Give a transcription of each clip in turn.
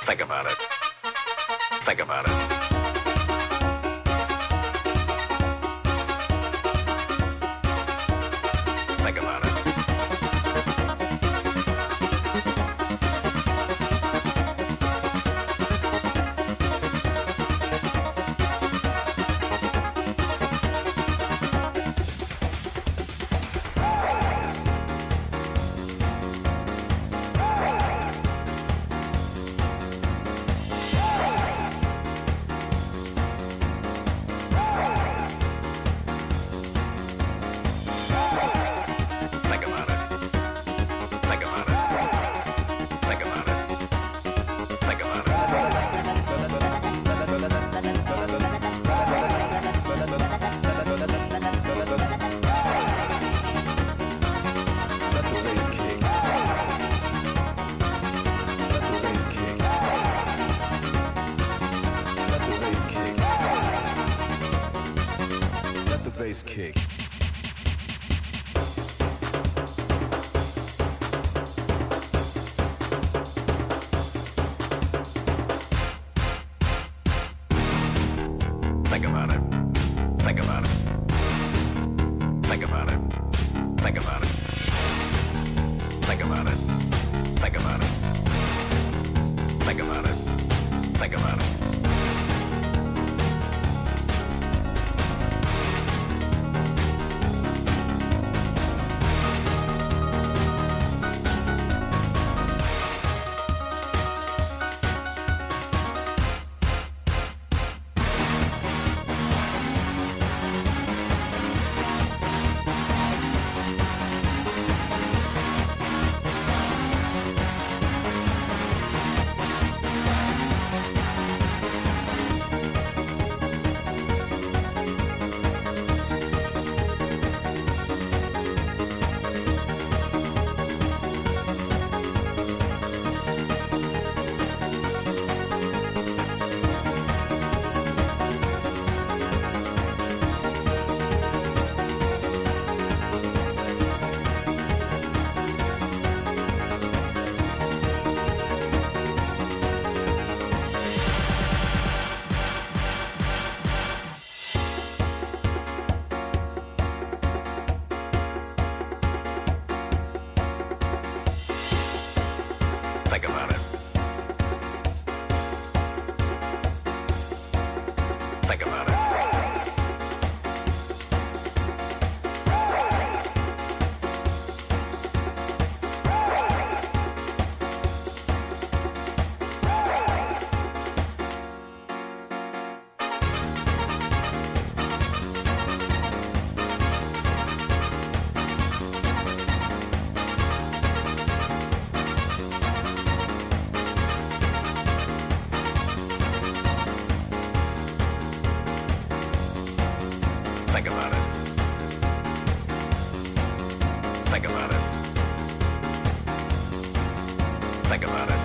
Think about it. Think about it. Think about it. Bass kick. Think about it. Think about it. Think about it. Think about it. Think about it. Think about it. Think about it. Think about it. Think about it. Think about it. Think about it. Think about it. Think about it.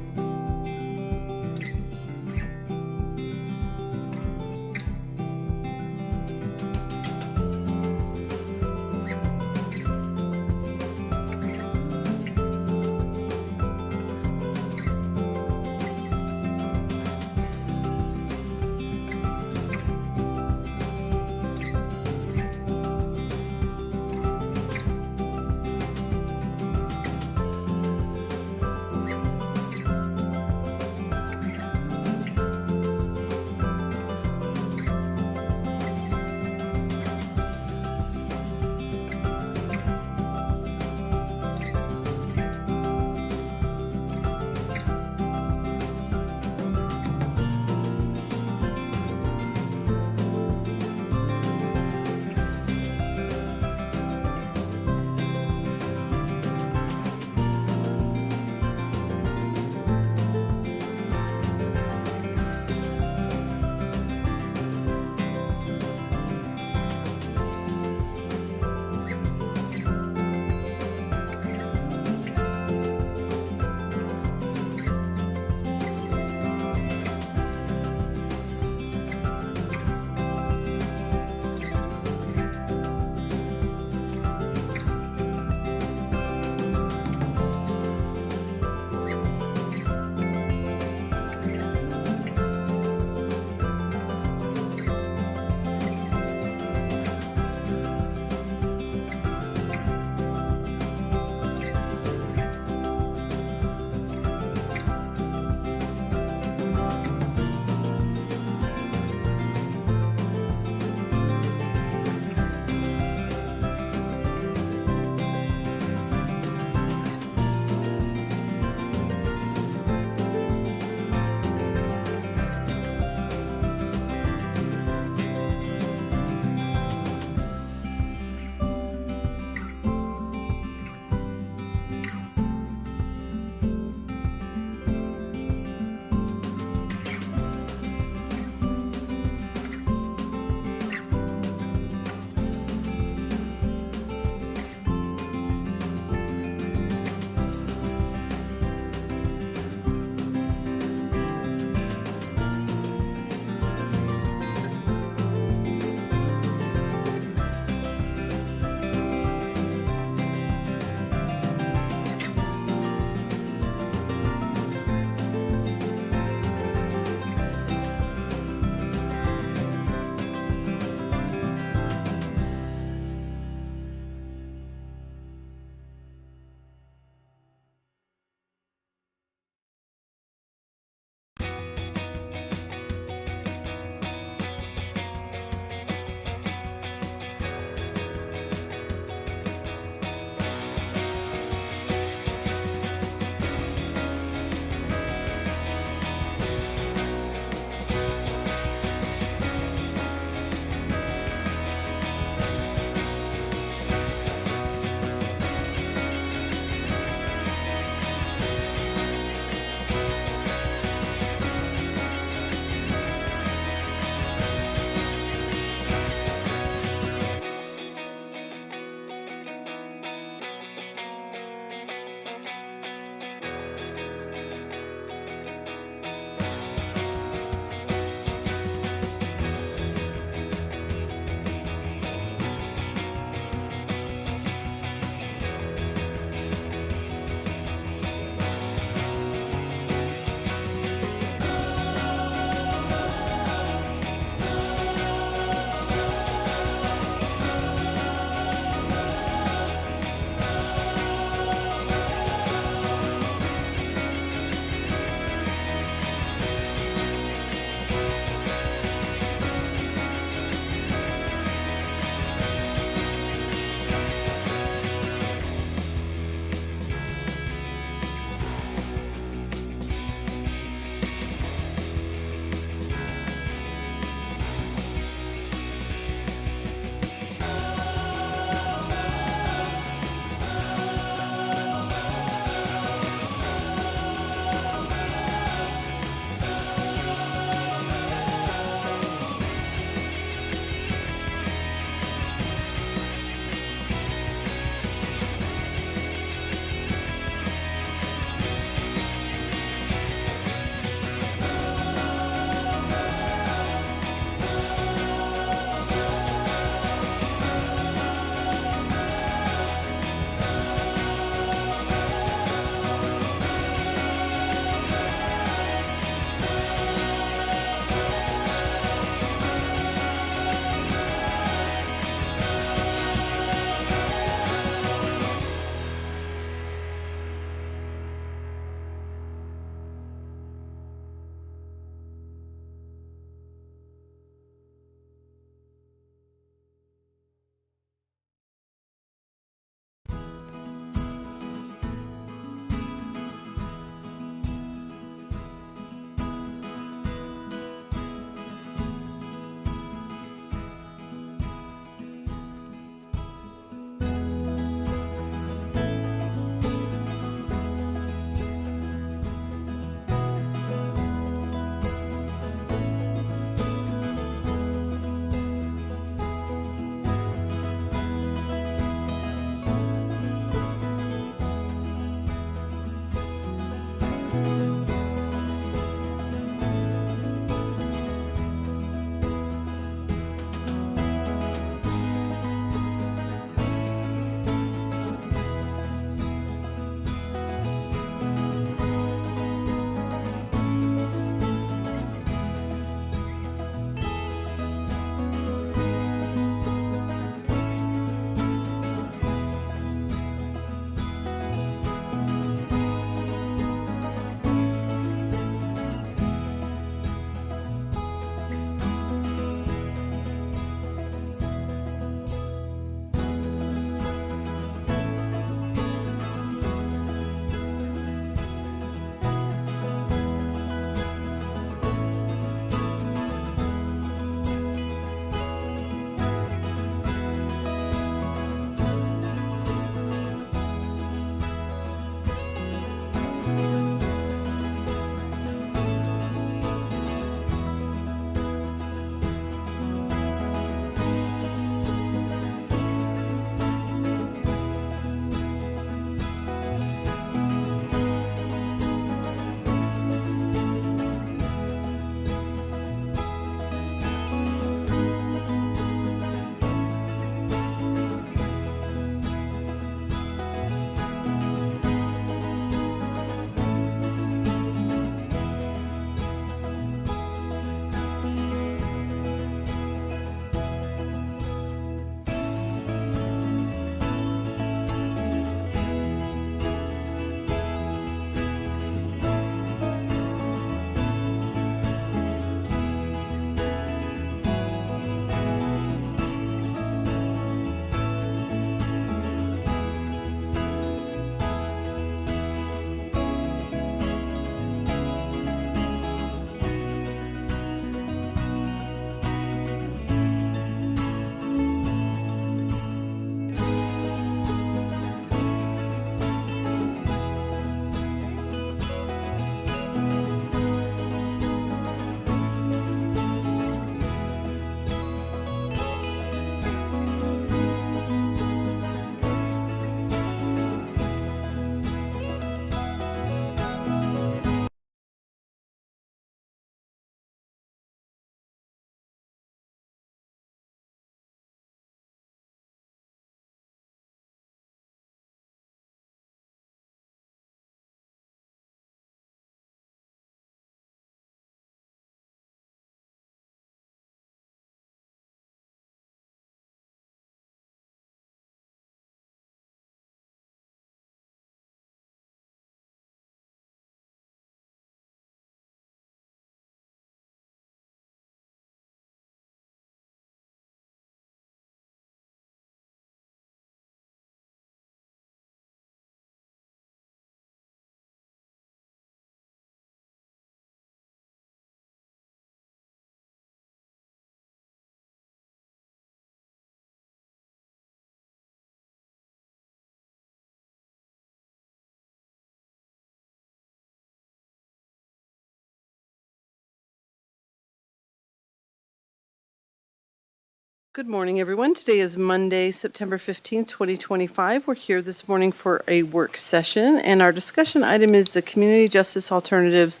Good morning, everyone. Today is Monday, September 15th, 2025. We're here this morning for a work session, and our discussion item is the Community Justice Alternatives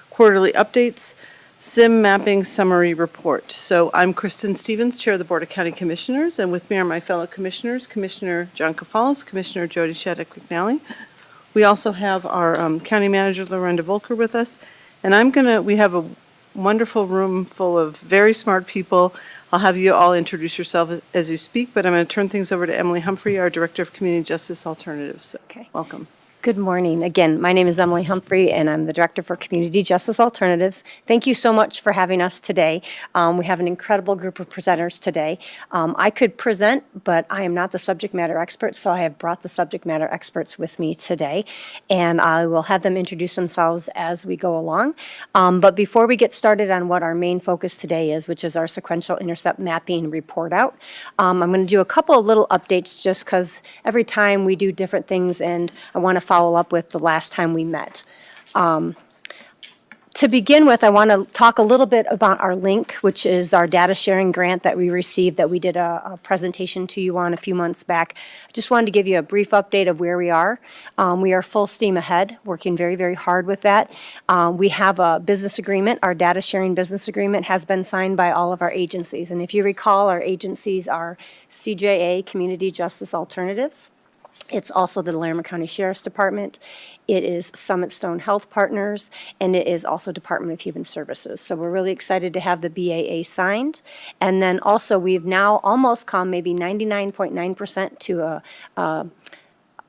Quarterly Updates SIM Mapping Summary Report. So I'm Kristen Stevens, Chair of the Board of County Commissioners, and with me are my fellow commissioners, Commissioner John Cafalas, Commissioner Jody Shaddock-McNally. We also have our County Manager, Lorenda Volker, with us, and we have a wonderful room full of very smart people. I'll have you all introduce yourself as you speak, but I'm going to turn things over to Emily Humphrey, our Director of Community Justice Alternatives. Okay. Welcome. Good morning. Again, my name is Emily Humphrey, and I'm the Director for Community Justice Alternatives. Thank you so much for having us today. We have an incredible group of presenters today. I could present, but I am not the subject matter expert, so I have brought the subject matter experts with me today, and I will have them introduce themselves as we go along. But before we get started on what our main focus today is, which is our sequential intercept mapping report out, I'm going to do a couple of little updates just because every time we do different things, and I want to follow up with the last time we met. To begin with, I want to talk a little bit about our link, which is our data sharing grant that we received that we did a presentation to you on a few months back. I just wanted to give you a brief update of where we are. We are full steam ahead, working very, very hard with that. We have a business agreement. Our data sharing business agreement has been signed by all of our agencies. And if you recall, our agencies are CJA, Community Justice Alternatives. It's also the Larimer County Sheriff's Department. It is Summit Stone Health Partners, and it is also Department of Human Services. So we're really excited to have the BAA signed. And then also we've now almost come maybe 99.9% to a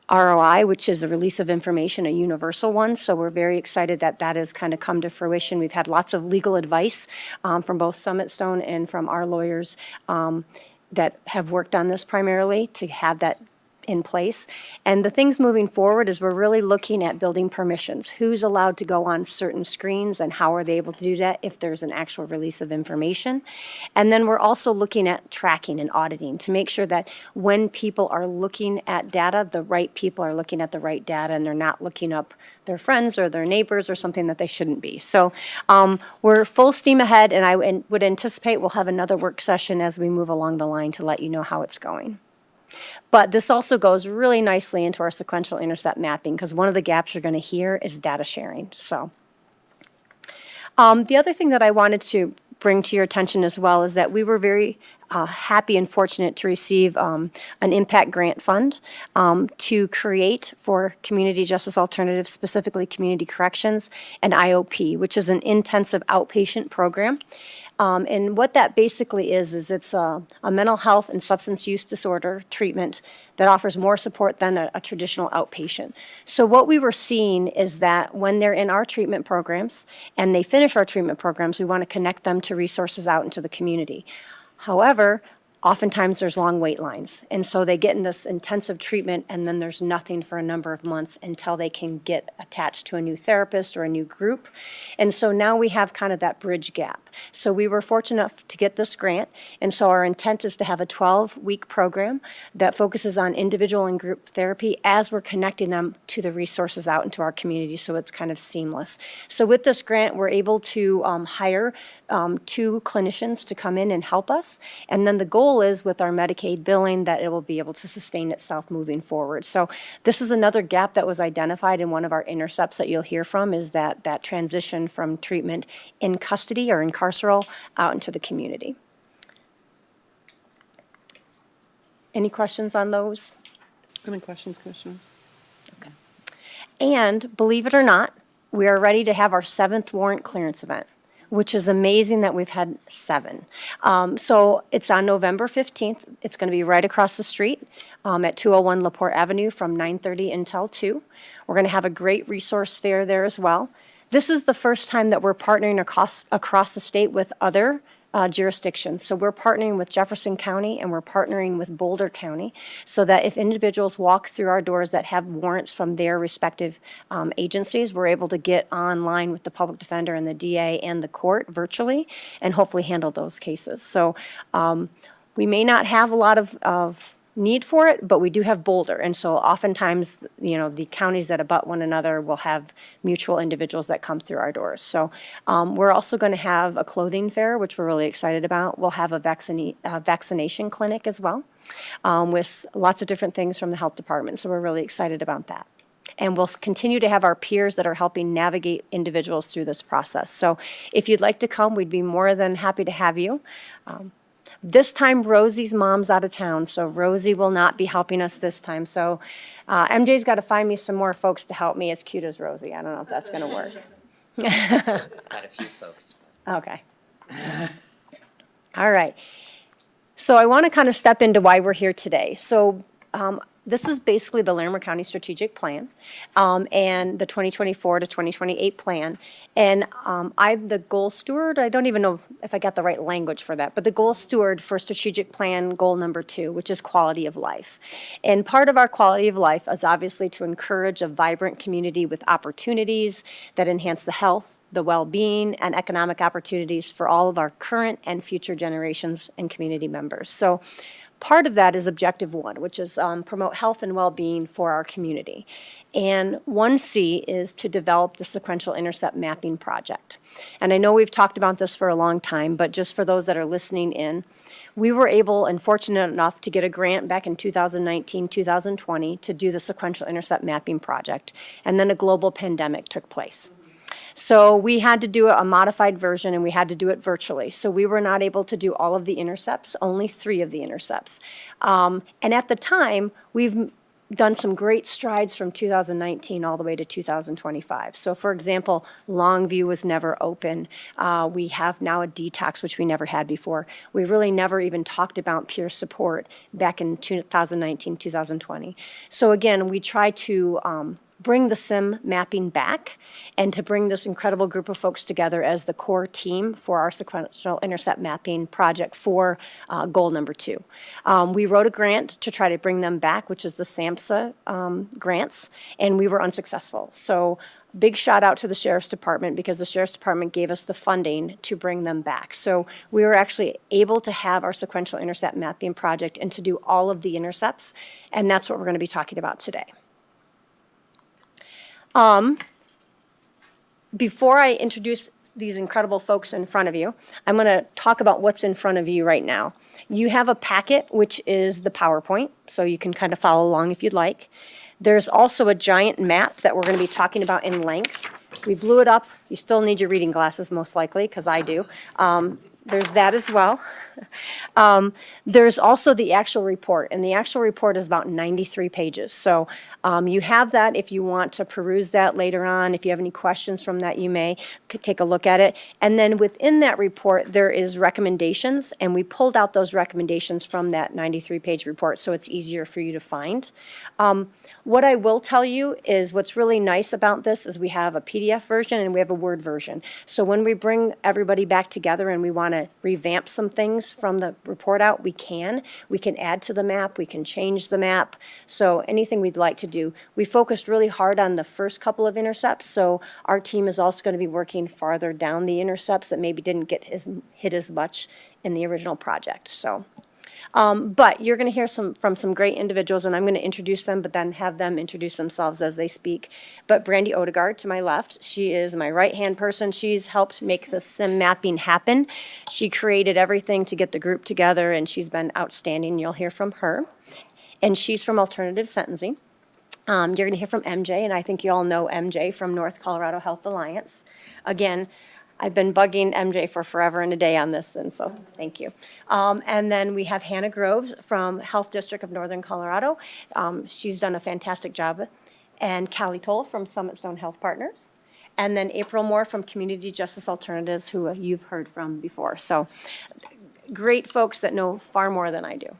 ROI, which is a release of information, a universal one. So we're very excited that that has kind of come to fruition. We've had lots of legal advice from both Summit Stone and from our lawyers that have worked on this primarily to have that in place. And the things moving forward is we're really looking at building permissions. Who's allowed to go on certain screens and how are they able to do that if there's an actual release of information. And then we're also looking at tracking and auditing to make sure that when people are looking at data, the right people are looking at the right data and they're not looking up their friends or their neighbors or something that they shouldn't be. So we're full steam ahead, and I would anticipate we'll have another work session as we move along the line to let you know how it's going. But this also goes really nicely into our sequential intercept mapping because one of the gaps you're going to hear is data sharing. So the other thing that I wanted to bring to your attention as well is that we were very happy and fortunate to receive an impact grant fund to create for Community Justice Alternatives, specifically Community Corrections, an IOP, which is an intensive outpatient program. And what that basically is it's a mental health and substance use disorder treatment that offers more support than a traditional outpatient. So what we were seeing is that when they're in our treatment programs and they finish our treatment programs, we want to connect them to resources out into the community. However, oftentimes there's long wait lines. And so they get in this intensive treatment and then there's nothing for a number of months until they can get attached to a new therapist or a new group. And so now we have kind of that bridge gap. So we were fortunate enough to get this grant. And so our intent is to have a 12-week program that focuses on individual and group therapy as we're connecting them to the resources out into our community. So it's kind of seamless. So with this grant, we're able to hire 2 clinicians to come in and help us. And then the goal is with our Medicaid billing that it will be able to sustain itself moving forward. So this is another gap that was identified in one of our intercepts that you'll hear from is that transition from treatment in custody or incarceral out into the community. Any questions on those? Any questions, Commissioners? Okay. And believe it or not, we are ready to have our 7th warrant clearance event, which is amazing that we've had 7. So it's on November 15th. It's going to be right across the street at 201 LaPorte Avenue from 9:30 until 2. We're going to have a great resource fair there as well. This is the first time that we're partnering across the state with other jurisdictions. So we're partnering with Jefferson County and we're partnering with Boulder County so that if individuals walk through our doors that have warrants from their respective agencies, we're able to get online with the public defender and the DA and the court virtually and hopefully handle those cases. So we may not have a lot of need for it, but we do have Boulder. And so oftentimes, the counties that abut one another will have mutual individuals that come through our doors. So we're also going to have a clothing fair, which we're really excited about. We'll have a vaccination clinic as well, with lots of different things from the health department. So we're really excited about that. And we'll continue to have our peers that are helping navigate individuals through this process. So if you'd like to come, we'd be more than happy to have you. This time, Rosie's mom's out of town, so Rosie will not be helping us this time. So MJ's got to find me some more folks to help me as cute as Rosie. I don't know if that's going to work. Had a few folks. Okay. All right. So I want to kind of step into why we're here today. So this is basically the Larimer County Strategic Plan and the 2024 to 2028 plan. And I'm the goal steward. I don't even know if I got the right language for that, but the goal steward for strategic plan goal number 2, which is quality of life. And part of our quality of life is obviously to encourage a vibrant community with opportunities that enhance the health, the well-being, and economic opportunities for all of our current and future generations and community members. So part of that is objective 1, which is promote health and well-being for our community. And 1C is to develop the sequential intercept mapping project. And I know we've talked about this for a long time, but just for those that are listening in, we were able and fortunate enough to get a grant back in 2019, 2020 to do the sequential intercept mapping project. And then a global pandemic took place. So we had to do a modified version, and we had to do it virtually. So we were not able to do all of the intercepts, only 3 of the intercepts. And at the time, we've done some great strides from 2019 all the way to 2025. So for example, Longview was never open. We have now a detox, which we never had before. We really never even talked about peer support back in 2019, 2020. So again, we try to bring the SIM mapping back and to bring this incredible group of folks together as the core team for our sequential intercept mapping project for goal number 2. We wrote a grant to try to bring them back, which is the SAMHSA grants, and we were unsuccessful. So big shout out to the Sheriff's Department, because the Sheriff's Department gave us the funding to bring them back. So we were actually able to have our sequential intercept mapping project and to do all of the intercepts, and that's what we're going to be talking about today. Before I introduce these incredible folks in front of you, I'm going to talk about what's in front of you right now. You have a packet, which is the PowerPoint, so you can kind of follow along if you'd like. There's also a giant map that we're going to be talking about in length. We blew it up. You still need your reading glasses, most likely, because I do. There's that as well. There's also the actual report, and the actual report is about 93 pages. So you have that if you want to peruse that later on. If you have any questions from that, you may take a look at it. And then within that report, there is recommendations, and we pulled out those recommendations from that 93-page report, so it's easier for you to find. What I will tell you is what's really nice about this is we have a PDF version and we have a Word version. So when we bring everybody back together and we want to revamp some things from the report out, we can. We can add to the map, we can change the map. So anything we'd like to do. We focused really hard on the first couple of intercepts, so our team is also going to be working farther down the intercepts that maybe didn't get hit as much in the original project. So. But you're going to hear from some great individuals, and I'm going to introduce them, but then have them introduce themselves as they speak. But Brandy Odegaard to my left, she is my right-hand person. She's helped make the SIM mapping happen. She created everything to get the group together, and she's been outstanding. You'll hear from her. And she's from Alternative Sentencing. You're going to hear from MJ, and I think you all know MJ from North Colorado Health Alliance. Again, I've been bugging MJ for forever and a day on this, and so thank you. And then we have Hannah Groves from Health District of Northern Colorado. She's done a fantastic job. And Callie Toll from Summit Stone Health Partners. And then April Moore from Community Justice Alternatives, who you've heard from before. So great folks that know far more than I do.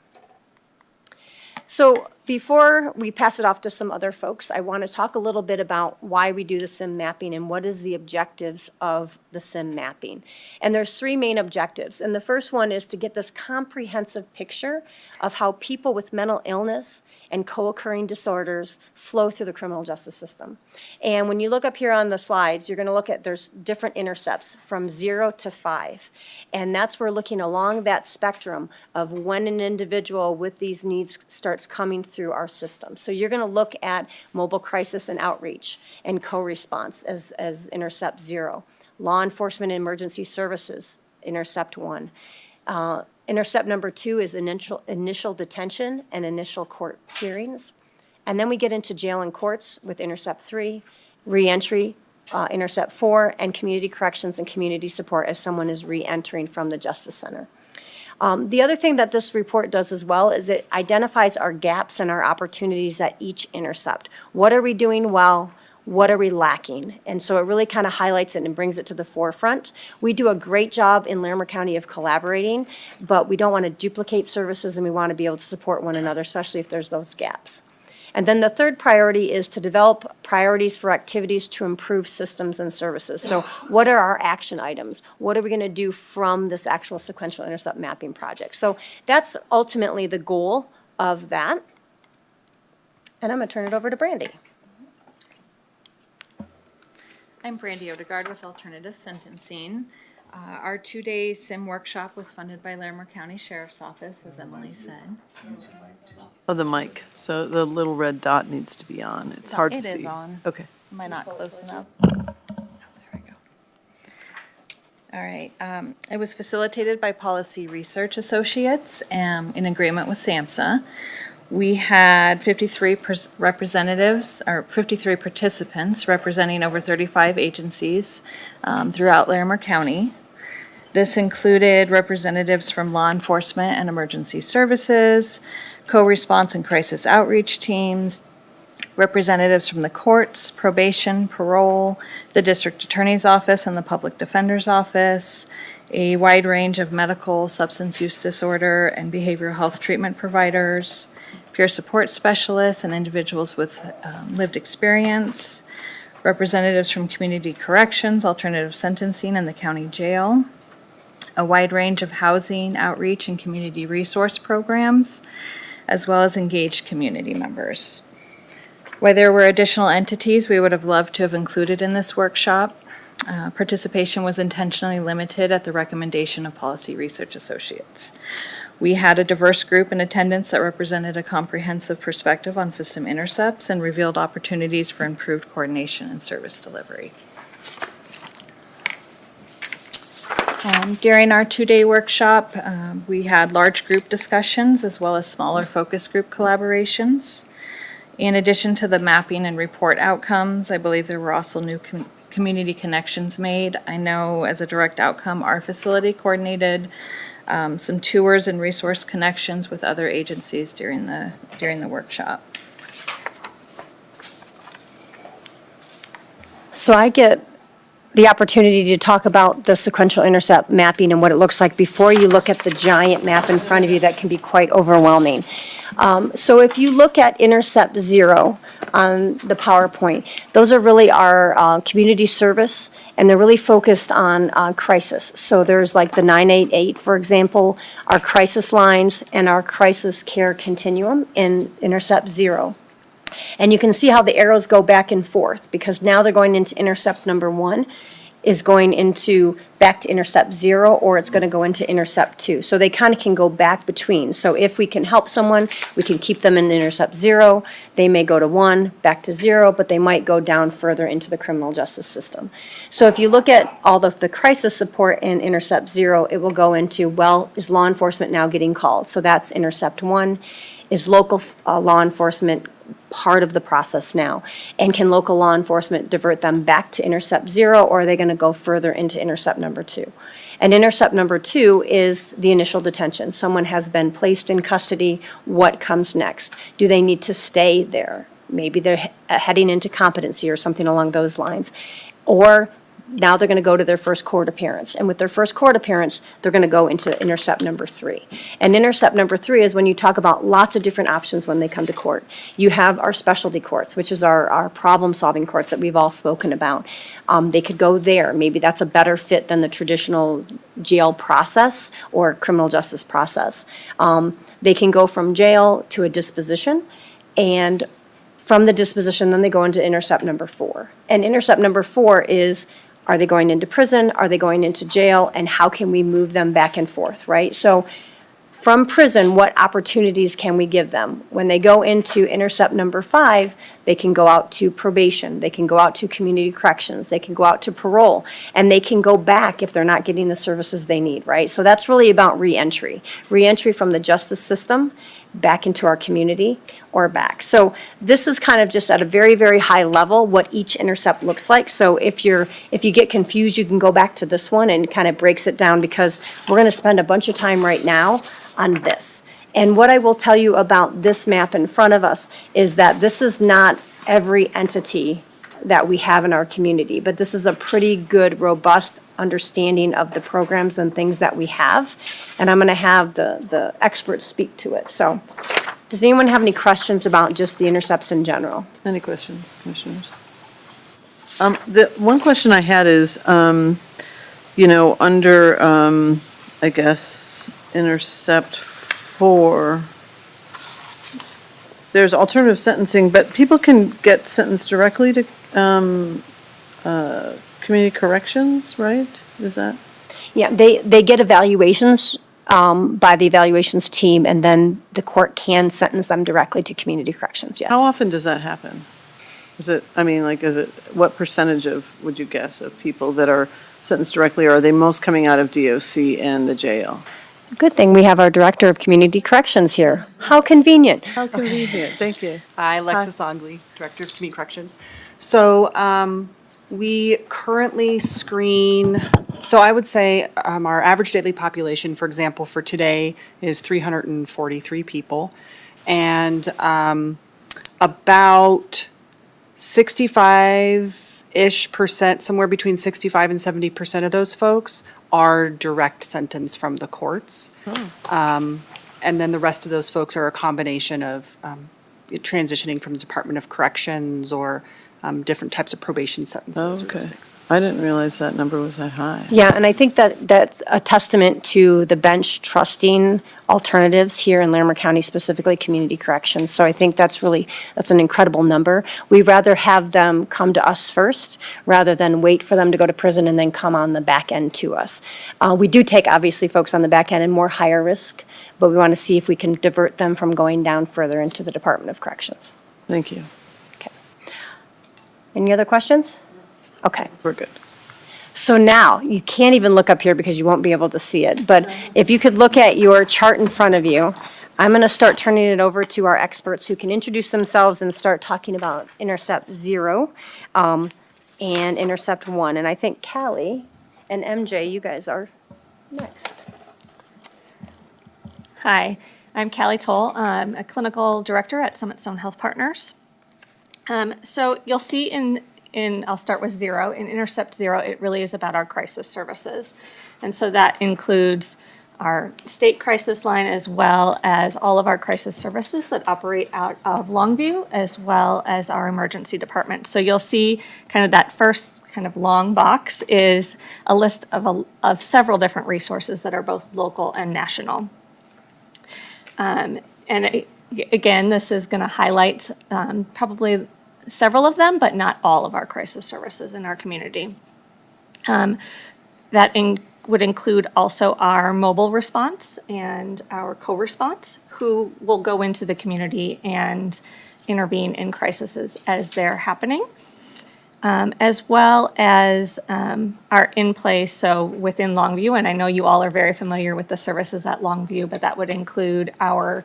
So Before we pass it off to some other folks, I want to talk a little bit about why we do the SIM mapping and what is the objectives of the SIM mapping. And there's three main objectives. And the first one is to get this comprehensive picture of how people with mental illness and co-occurring disorders flow through the criminal justice system. And when you look up here on the slides, you're going to look at, there's different intercepts from 0 to 5. And that's where looking along that spectrum of when an individual with these needs starts coming through our system. So you're going to look at mobile crisis and outreach and co-response as intercept 0. Law enforcement and emergency services, intercept 1. Intercept number 2 is initial detention and initial court hearings. And then we get into jail and courts with intercept 3, reentry, intercept 4, and community corrections and community support as someone is reentering from the Justice Center. The other thing that this report does as well is it identifies our gaps and our opportunities at each intercept. What are we doing well? What are we lacking? And so it really kind of highlights it and brings it to the forefront. We do a great job in Larimer County of collaborating, but we don't want to duplicate services and we want to be able to support one another, especially if there's those gaps. And then the third priority is to develop priorities for activities to improve systems and services. So what are our action items? What are we going to do from this actual sequential intercept mapping project? So that's ultimately the goal of that. And I'm going to turn it over to Brandy. I'm Brandy Odegaard with Alternative Sentencing. Our 2-day SIM workshop was funded by Larimer County Sheriff's Office, as Emily said. Oh, the mic. So the little red dot needs to be on. It's hard to It see. is on. Okay. Am I not close enough? Oh, there we go. All right. It was facilitated by Policy Research Associates in agreement with SAMHSA. We had 53 representatives, or 53 participants representing over 35 agencies throughout Larimer County. This included representatives from law enforcement and emergency services, co-response and crisis outreach teams, representatives from the courts, probation, parole, the district attorney's office and the public defender's office, a wide range of medical, substance use disorder, and behavioral health treatment providers, peer support specialists, and individuals with lived experience, representatives from community corrections, alternative sentencing, and the county jail, a wide range of housing, outreach, and community resource programs, as well as engaged community members. While there were additional entities we would have loved to have included in this workshop, participation was intentionally limited at the recommendation of Policy Research Associates. We had a diverse group in attendance that represented a comprehensive perspective on system intercepts and revealed opportunities for improved coordination and service delivery. During our 2-day workshop, we had large group discussions as well as smaller focus group collaborations. In addition to the mapping and report outcomes, I believe there were also new community connections made. I know as a direct outcome, our facility coordinated some tours and resource connections with other agencies during the workshop. So I get the opportunity to talk about the sequential intercept mapping and what it looks like before you look at the giant map in front of you that can be quite overwhelming. So if you look at intercept 0 on the PowerPoint, those are really our community service, and they're really focused on crisis. So there's like the 988, for example, our crisis lines and our crisis care continuum in intercept 0. And you can see how the arrows go back and forth, because now they're going into intercept number 1 is going into back to intercept 0, or it's going to go into intercept 2. So they kind of can go back between. So if we can help someone, we can keep them in intercept 0. They may go to 1, back to 0, but they might go down further into the criminal justice system. So if you look at all of the crisis support in intercept 0, it will go into, well, is law enforcement now getting called? So that's intercept 1. Is local law enforcement part of the process now? And can local law enforcement divert them back to intercept 0, or are they going to go further into intercept number 2? And intercept number 2 is the initial detention. Someone has been placed in custody. What comes next? Do they need to stay there? Maybe they're heading into competency or something along those lines. Or now they're going to go to their first court appearance. And with their first court appearance, they're going to go into intercept number 3. And intercept number 3 is when you talk about lots of different options when they come to court. You have our specialty courts, which is our problem-solving courts that we've all spoken about. They could go there. Maybe that's a better fit than the traditional jail process or criminal justice process. They can go from jail to a disposition, and from the disposition, then they go into intercept number 4. And intercept number 4 is, are they going into prison? Are they going into jail? And how can we move them back and forth, right? So from prison, what opportunities can we give them? When they go into intercept number 5, they can go out to probation, they can go out to community corrections, they can go out to parole, and they can go back if they're not getting the services they need, right? So that's really about reentry. Reentry from the justice system back into our community or back. So this is kind of just at a very, very high level what each intercept looks like. So if you get confused, you can go back to this one and kind of breaks it down, because we're going to spend a bunch of time right now on this. And what I will tell you about this map in front of us is that this is not every entity that we have in our community, but this is a pretty good, robust understanding of the programs and things that we have. And I'm going to have the experts speak to it. So does anyone have any questions about just the intercepts in general? Any questions, commissioners? The one question I had is, under, I guess, intercept 4, there's alternative sentencing, but people can get sentenced directly to community corrections, right? Is that? Yeah, they get evaluations by the evaluations team, and then the court can sentence them directly to community corrections, yes. How often does that happen? What percentage would you guess, of people that are sentenced directly, or are they most coming out of DOC and the jail? Good thing we have our Director of Community Corrections here. How convenient. How convenient, thank you. Hi, Alexis Ongley, Director of Community Corrections. So we currently screen, so I would say our average daily population, for example, for today is 343 people. And about 65-ish%, somewhere between 65 and 70% of those folks are direct sentence from the courts. And then the rest of those folks are a combination of transitioning from the Department of Corrections or different types of probation sentences. or Okay. things. I didn't realize that number was that high. Yeah, and I think that's a testament to the bench trusting alternatives here in Larimer County, specifically community corrections. So I think that's an incredible number. We'd rather have them come to us first rather than wait for them to go to prison and then come on the back end to us. We do take, obviously, folks on the back end and more higher risk, but we want to see if we can divert them from going down further into the Department of Corrections. Thank you, Okay. Any other questions? Okay. we're good. So now, you can't even look up here because you won't be able to see it, but if you could look at your chart in front of you, I'm going to start turning it over to our experts who can introduce themselves and start talking about intercept 0 and intercept 1. And I think Callie and MJ, you guys are next. Hi, I'm Callie Toll. I'm a clinical director at Summit Stone Health Partners. So you'll see I'll start with 0. In Intercept 0, it really is about our crisis services. And so that includes our state crisis line as well as all of our crisis services that operate out of Longview, as well as our emergency department. So you'll see kind of that first kind of long box is a list of several different resources that are both local and national. Again, this is going to highlight probably several of them, but not all of our crisis services in our community. That would include also our mobile response and our co-response, who will go into the community and intervene in crises as they're happening, as well as our in-place, so within Longview, and I know you all are very familiar with the services at Longview, but that would include our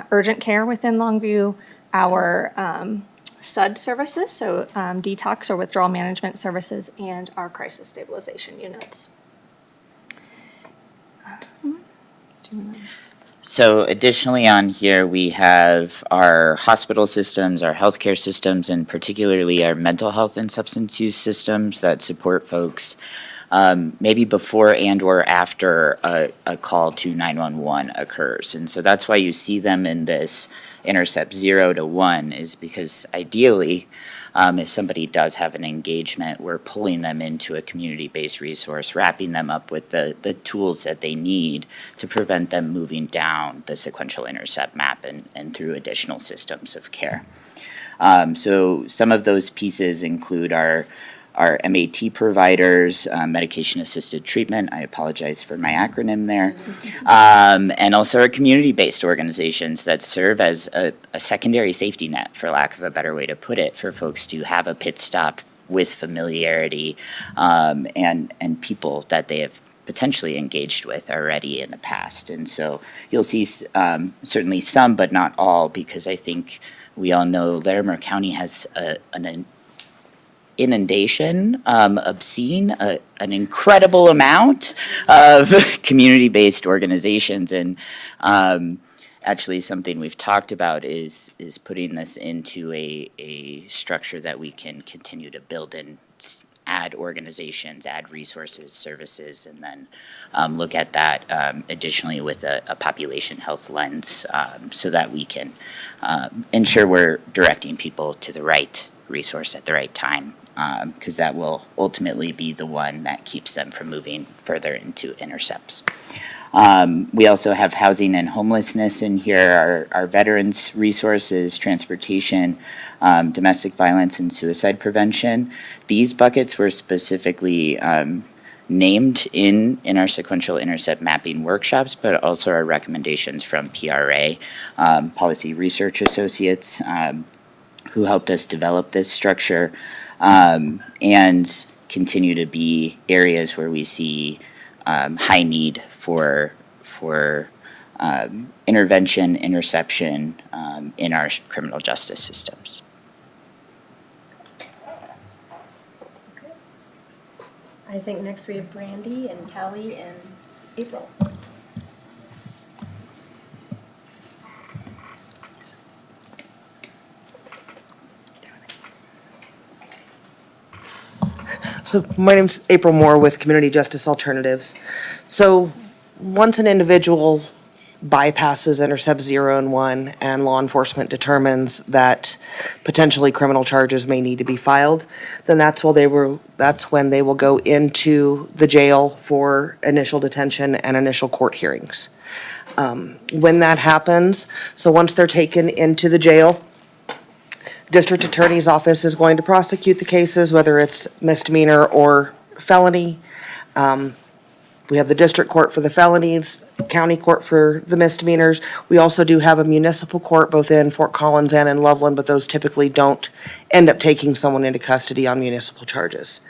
urgent care within Longview, our SUD services, so detox or withdrawal management services, and our crisis stabilization units. So additionally on here, we have our hospital systems, our healthcare systems, and particularly our mental health and substance use systems that support folks maybe before and or after a call to 911 occurs. And so that's why you see them in this intercept 0 to 1, is because ideally, if somebody does have an engagement, we're pulling them into a community-based resource, wrapping them up with the tools that they need to prevent them moving down the sequential intercept map and through additional systems of care. So some of those pieces include our MAT providers, medication-assisted treatment, I apologize for my acronym there, and also our community-based organizations that serve as a secondary safety net, for lack of a better way to put it, for folks to have a pit stop with familiarity and people that they have potentially engaged with already in the past. And so you'll see certainly some, but not all, because I think we all know Larimer County has an inundation, obscene, an incredible amount of community-based organizations. And actually something we've talked about is putting this into a structure that we can continue to build and add organizations, add resources, services, and then look at that additionally with a population health lens so that we can ensure we're directing people to the right resource at the right time, because that will ultimately be the one that keeps them from moving further into intercepts. We also have housing and homelessness in here, our veterans resources, transportation, domestic violence and suicide prevention. These buckets were specifically named in our sequential intercept mapping workshops, but also our recommendations from PRA, Policy Research Associates, who helped us develop this structure, and continue to be areas where we see high need for intervention, interception in our criminal justice systems. I think next we have Brandy and Kelly and April. So my name's April Moore with Community Justice Alternatives. So once an individual bypasses intercept 0 and 1 and law enforcement determines that potentially criminal charges may need to be filed, then that's when they will go into the jail for initial detention and initial court hearings. When that happens, so once they're taken into the jail, District Attorney's Office is going to prosecute the cases, whether it's misdemeanor or felony. We have the district court for the felonies, county court for the misdemeanors. We also do have a municipal court both in Fort Collins and in Loveland, but those typically don't end up taking someone into custody on municipal charges.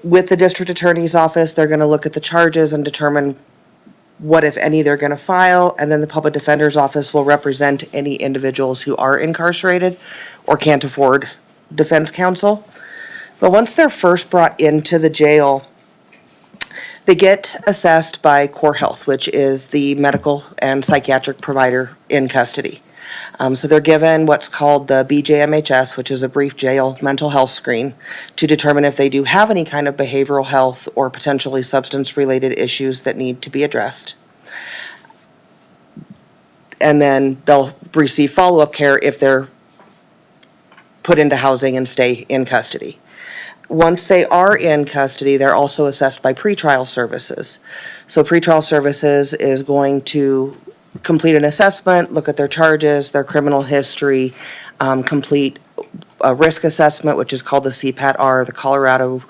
With the District Attorney's Office, they're gonna look at the charges and determine what, if any, they're gonna file, and then the Public Defender's Office will represent any individuals who are incarcerated or can't afford defense counsel. But once they're first brought into the jail, they get assessed by Core Health, which is the medical and psychiatric provider in custody. So they're given what's called the BJMHS, which is a brief jail mental health screen, to determine if they do have any kind of behavioral health or potentially substance-related issues that need to be addressed. And then they'll receive follow-up care if they're put into housing and stay in custody. Once they are in custody, they're also assessed by pretrial services. So pretrial services is going to complete an assessment, look at their charges, their criminal history, complete a risk assessment, which is called the CPAT-R, the Colorado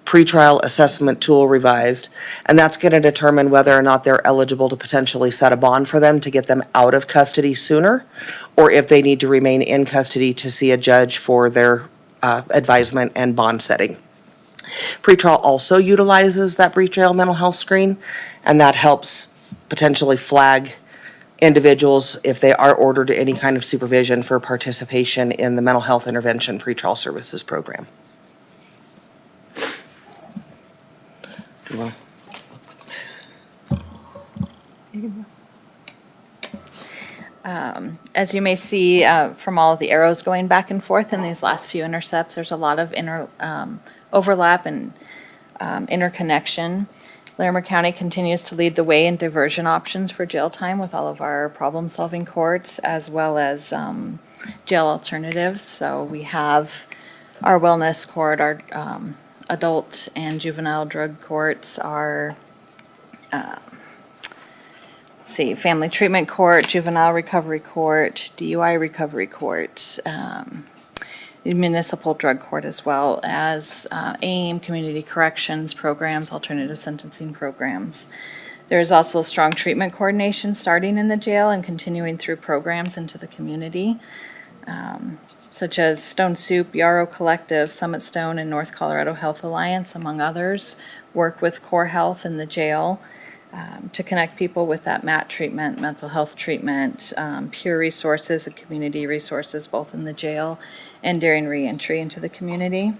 Pretrial Assessment Tool Revised, and that's going to determine whether or not they're eligible to potentially set a bond for them to get them out of custody sooner, or if they need to remain in custody to see a judge for their advisement and bond setting. Pretrial also utilizes that brief jail mental health screen, and that helps potentially flag individuals if they are ordered to any kind of supervision for participation in the mental health intervention pretrial services program. As you may see from all of the arrows going back and forth in these last few intercepts, there's a lot of overlap and interconnection. Larimer County continues to lead the way in diversion options for jail time with all of our problem-solving courts, as well as jail alternatives. So we have our wellness court, our adult and juvenile drug courts, our family treatment court, juvenile recovery court, DUI recovery court, the municipal drug court, as well as AIM, community corrections programs, alternative sentencing programs. There is also strong treatment coordination starting in the jail and continuing through programs into the community, such as Stone Soup, Yarrow Collective, Summit Stone, and North Colorado Health Alliance, among others, work with Core Health in the jail to connect people with that MAT treatment, mental health treatment, peer resources and community resources, both in the jail and during reentry into the community.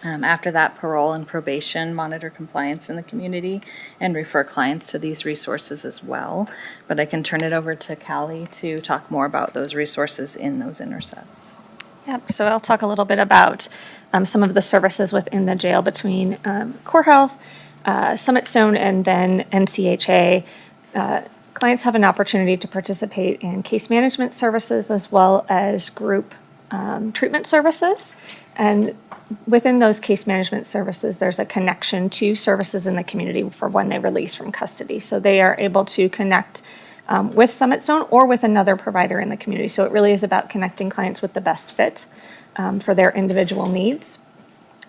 After that, parole and probation monitor compliance in the community and refer clients to these resources as well. But I can turn it over to Callie to talk more about those resources in those intercepts. Yep, so I'll talk a little bit about some of the services within the jail between Core Health, Summit Stone, and then NCHA. Clients have an opportunity to participate in case management services as well as group treatment services. And within those case management services, there's a connection to services in the community for when they release from custody. So they are able to connect with Summit Stone or with another provider in the community. So it really is about connecting clients with the best fit for their individual needs,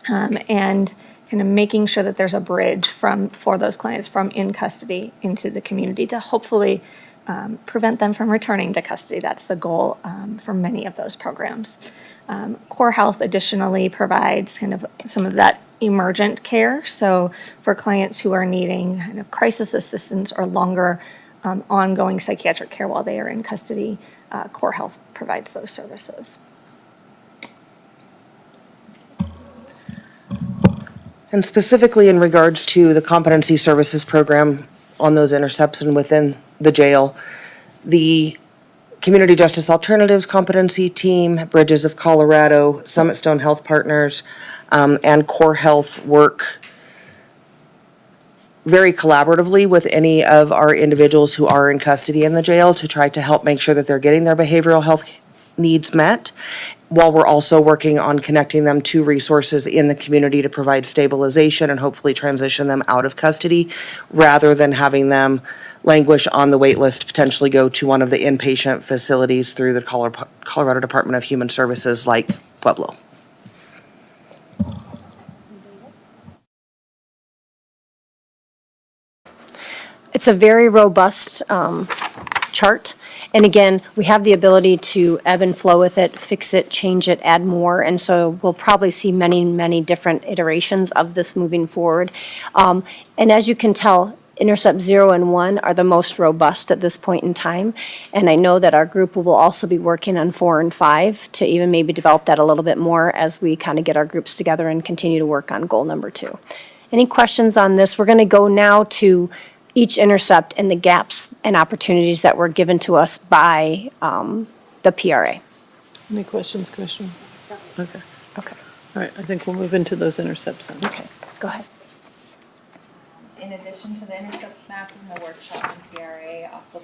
and kind of making sure that there's a bridge for those clients from in custody into the community to hopefully prevent them from returning to custody. That's the goal for many of those programs. Core Health additionally provides kind of some of that emergent care. So for clients who are needing kind of crisis assistance or longer ongoing psychiatric care while they are in custody, Core Health provides those services. And specifically in regards to the competency services program on those intercepts and within the jail, the Community Justice Alternatives Competency Team, Bridges of Colorado, Summit Stone Health Partners, and Core Health work very collaboratively with any of our individuals who are in custody in the jail to try to help make sure that they're getting their behavioral health needs met, while we're also working on connecting them to resources in the community to provide stabilization and hopefully transition them out of custody, rather than having them languish on the wait list, potentially go to one of the inpatient facilities through the Colorado Department of Human Services like Pueblo. It's a very robust chart. And again, we have the ability to ebb and flow with it, fix it, change it, add more. And so we'll probably see many, many different iterations of this moving forward. And as you can tell, Intercept 0 and 1 are the most robust at this point in time. And I know that our group will also be working on 4 and 5 to even maybe develop that a little bit more as we kind of get our groups together and continue to work on goal number 2. Any questions on this? We're going to go now to each intercept and the gaps and opportunities that were given to us by the PRA. Any questions, Commissioner? Okay. Okay. All right, I think we'll move into those intercepts then. Okay, go ahead. In addition to the intercepts map and the workshop in PRA, also,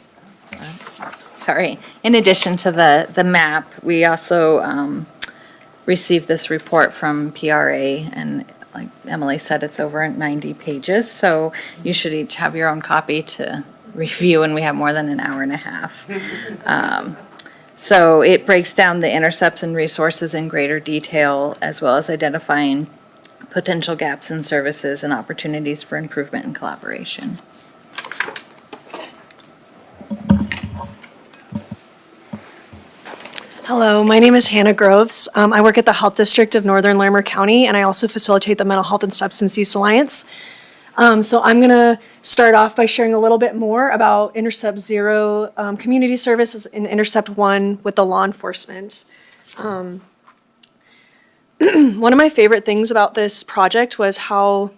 in addition to the map, we also received this report from PRA, and like Emily said, it's over 90 pages, so you should each have your own copy to review, and we have more than an hour and a half. So it breaks down the intercepts and resources in greater detail, as well as identifying potential gaps in services and opportunities for improvement and collaboration. Hello, my name is Hannah Groves. I work at the Health District of Northern Larimer County, and I also facilitate the Mental Health and Substance Use Alliance. So I'm going to start off by sharing a little bit more about Intercept 0 community services and Intercept 1 with the law enforcement. One of my favorite things about this project was how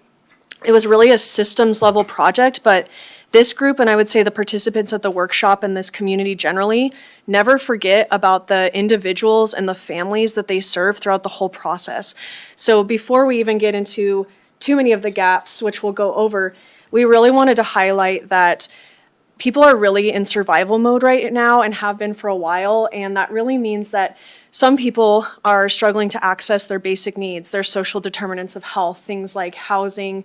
It was really a systems level project, but this group, and I would say the participants at the workshop and this community generally, never forget about the individuals and the families that they serve throughout the whole process. So before we even get into too many of the gaps, which we'll go over, we really wanted to highlight that people are really in survival mode right now and have been for a while. And that really means that some people are struggling to access their basic needs, their social determinants of health, things like housing.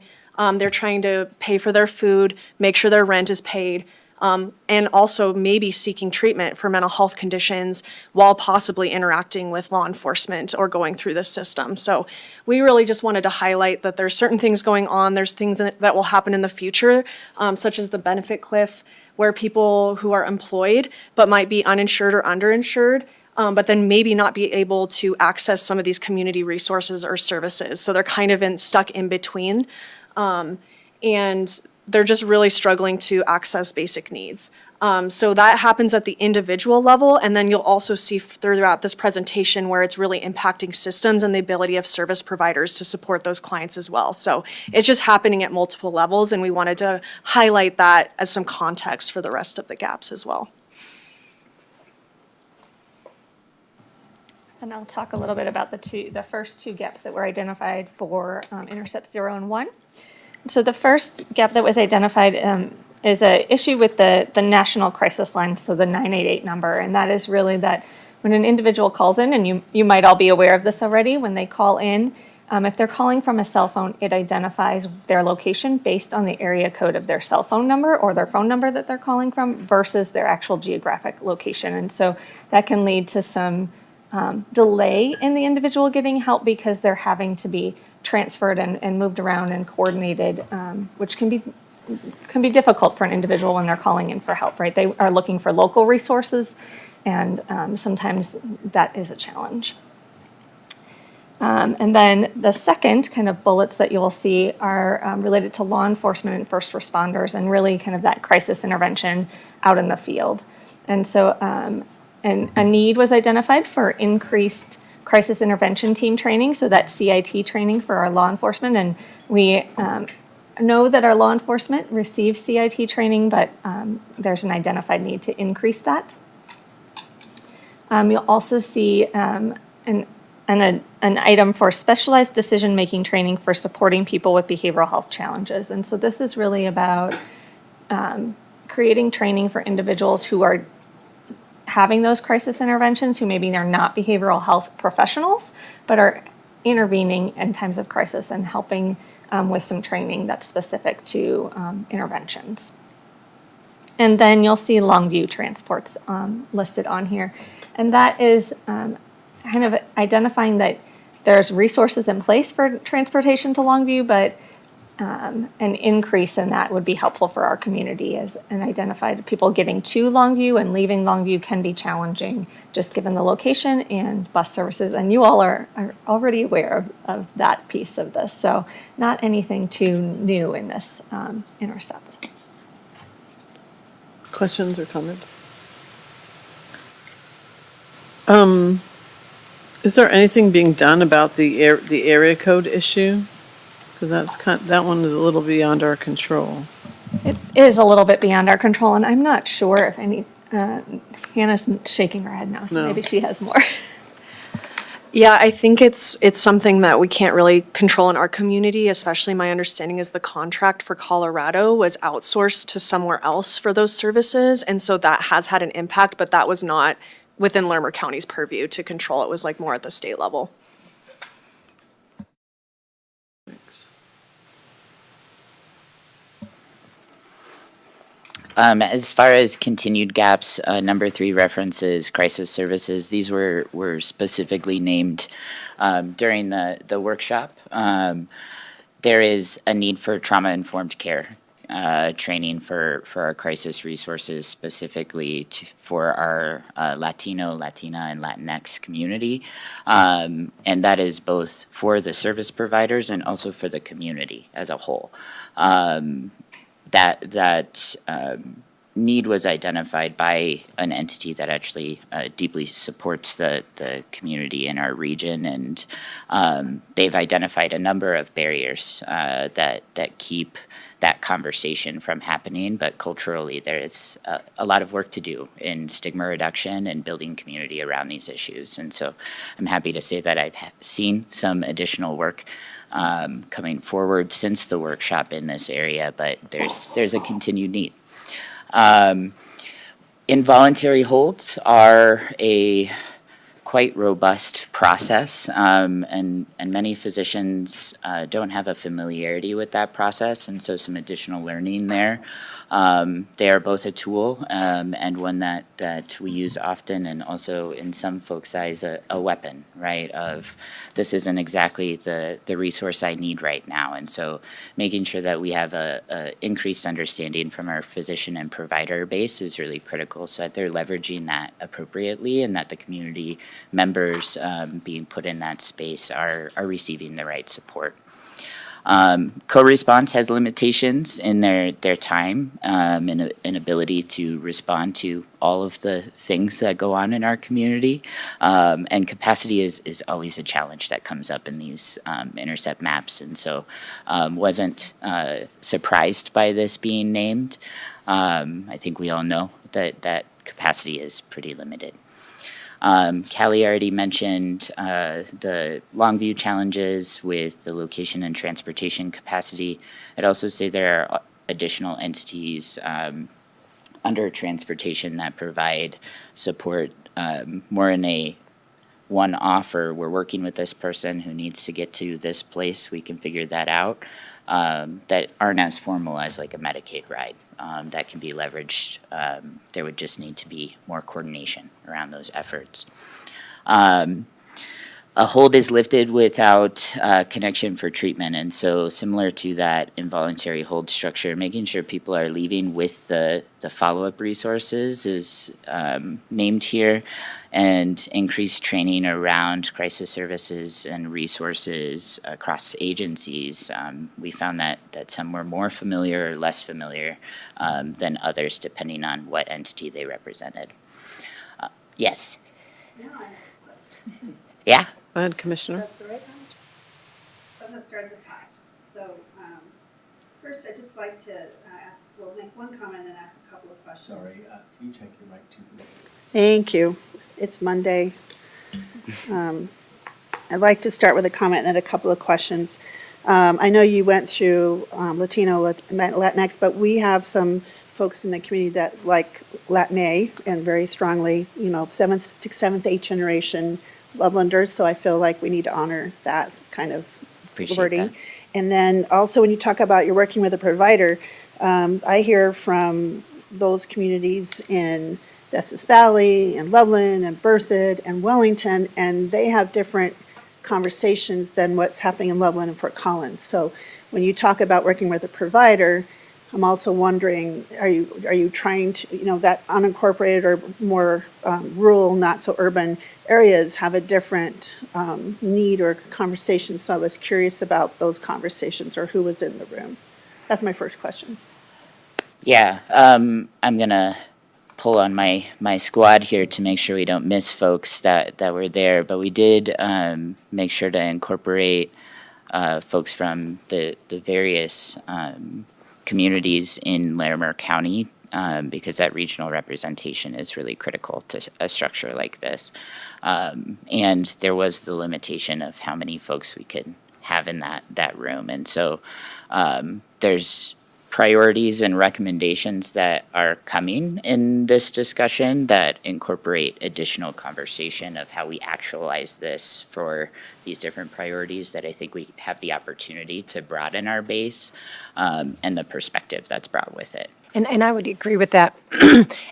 They're trying to pay for their food, make sure their rent is paid, and also maybe seeking treatment for mental health conditions while possibly interacting with law enforcement or going through the system. So we really just wanted to highlight that there's certain things going on. There's things that will happen in the future, such as the benefit cliff, where people who are employed but might be uninsured or underinsured, but then maybe not be able to access some of these community resources or services. So they're kind of stuck in between. And they're just really struggling to access basic needs. So that happens at the individual level, and then you'll also see throughout this presentation where it's really impacting systems and the ability of service providers to support those clients as well. So it's just happening at multiple levels, and we wanted to highlight that as some context for the rest of the gaps as well. And I'll talk a little bit about the first two gaps that were identified for Intercept 0 and 1. So the first gap that was identified is an issue with the national crisis line, so the 988 number, and that is really that when an individual calls in, and you might all be aware of this already, when they call in, if they're calling from a cell phone, it identifies their location based on the area code of their cell phone number or their phone number that they're calling from versus their actual geographic location. And so that can lead to some delay in the individual getting help because they're having to be transferred and moved around and coordinated, which can be difficult for an individual when they're calling in for help, right? They are looking for local resources, and sometimes that is a challenge. And then the second kind of bullets that you'll see are related to law enforcement and first responders and really kind of that crisis intervention out in the field. And so and a need was identified for increased crisis intervention team training, so that CIT training for our law enforcement. And we know that our law enforcement receives CIT training, but there's an identified need to increase that. You'll also see an item for specialized decision-making training for supporting people with behavioral health challenges. And so this is really about creating training for individuals who are having those crisis interventions, who maybe they're not behavioral health professionals, but are intervening in times of crisis and helping with some training that's specific to interventions. And then you'll see Longview transports listed on here. And that is kind of identifying that there's resources in place for transportation to Longview, but an increase in that would be helpful for our community, as and identified people getting to Longview and leaving Longview can be challenging just given the location and bus services. And you all are already aware of that piece of this. So not anything too new in this intercept. Questions or comments? Is there anything being done about the area code issue? Because that one is a little beyond our control. It is a little bit beyond our control, and I'm not sure if any, Hannah's shaking her head now, so No. maybe she has more. Yeah, I think it's something that we can't really control in our community, especially my understanding is the contract for Colorado was outsourced to somewhere else for those services. And so that has had an impact, but that was not within Larimer County's purview to control. It was like more at the state level. As far as continued gaps, number 3 references crisis services. These were specifically named during the workshop. There is a need for trauma-informed care training for our crisis resources, specifically for our Latino, Latina, and Latinx community. And that is both for the service providers and also for the community as a whole. That need was identified by an entity that actually deeply supports the community in our region, and they've identified a number of barriers that keep that conversation from happening. But culturally, there is a lot of work to do in stigma reduction and building community around these issues. And so I'm happy to say that I've seen some additional work coming forward since the workshop in this area, but there's a continued need. Involuntary holds are a quite robust process, and many physicians don't have a familiarity with that process, and so some additional learning there. They are both a tool and one that we use often, and also in some folks' eyes a weapon, right? Of this isn't exactly the resource I need right now, and so making sure that we have a increased understanding from our physician and provider base is really critical, so that they're leveraging that appropriately, and that the community members being put in that space are receiving the right support. Co-response has limitations in their time and ability to respond to all of the things that go on in our community. And capacity is always a challenge that comes up in these intercept maps. And so wasn't surprised by this being named. I think we all know that capacity is pretty limited. Callie already mentioned the Longview challenges with the location and transportation capacity. I'd also say there are additional entities under transportation that provide support more in a one-off, or we're working with this person who needs to get to this place, we can figure that out, that aren't as formal as like a Medicaid ride. That can be leveraged. There would just need to be more coordination around those efforts. A hold is lifted without connection for treatment, and so similar to that involuntary hold structure, making sure people are leaving with the follow-up resources is named here, and increased training around crisis services and resources across agencies. We found that some were more familiar or less familiar than others, depending on what entity they represented. Yes? Yeah? Go ahead, Commissioner. That's the right one? I'm gonna start at the top. So, first I'd just like to make one comment and ask a couple of questions. Sorry, can you check your mic too? Thank you. It's Monday. I'd like to start with a comment and then a couple of questions. I know you went through Latino, Latinx, but we have some folks in the community that like Latin and very strongly, sixth, seventh, eighth generation Lovelanders, so I feel like we need to honor that kind of Appreciate wording. that. And then also when you talk about you're working with a provider, I hear from those communities in Estes Valley and Loveland and Berthoud and Wellington, and they have different conversations than what's happening in Loveland and Fort Collins. So when you talk about working with a provider, I'm also wondering, are you trying to, that unincorporated or more rural, not so urban areas have a different need or conversation? So I was curious about those conversations or who was in the room. That's my first question. Yeah, I'm gonna pull on my squad here to make sure we don't miss folks that were there, but we did make sure to incorporate folks from the various communities in Larimer County, because that regional representation is really critical to a structure like this. And there was the limitation of how many folks we could have in that room. And so there's priorities and recommendations that are coming in this discussion that incorporate additional conversation of how we actualize this for these different priorities that I think we have the opportunity to broaden our base and the perspective that's brought with it. And I would agree with that.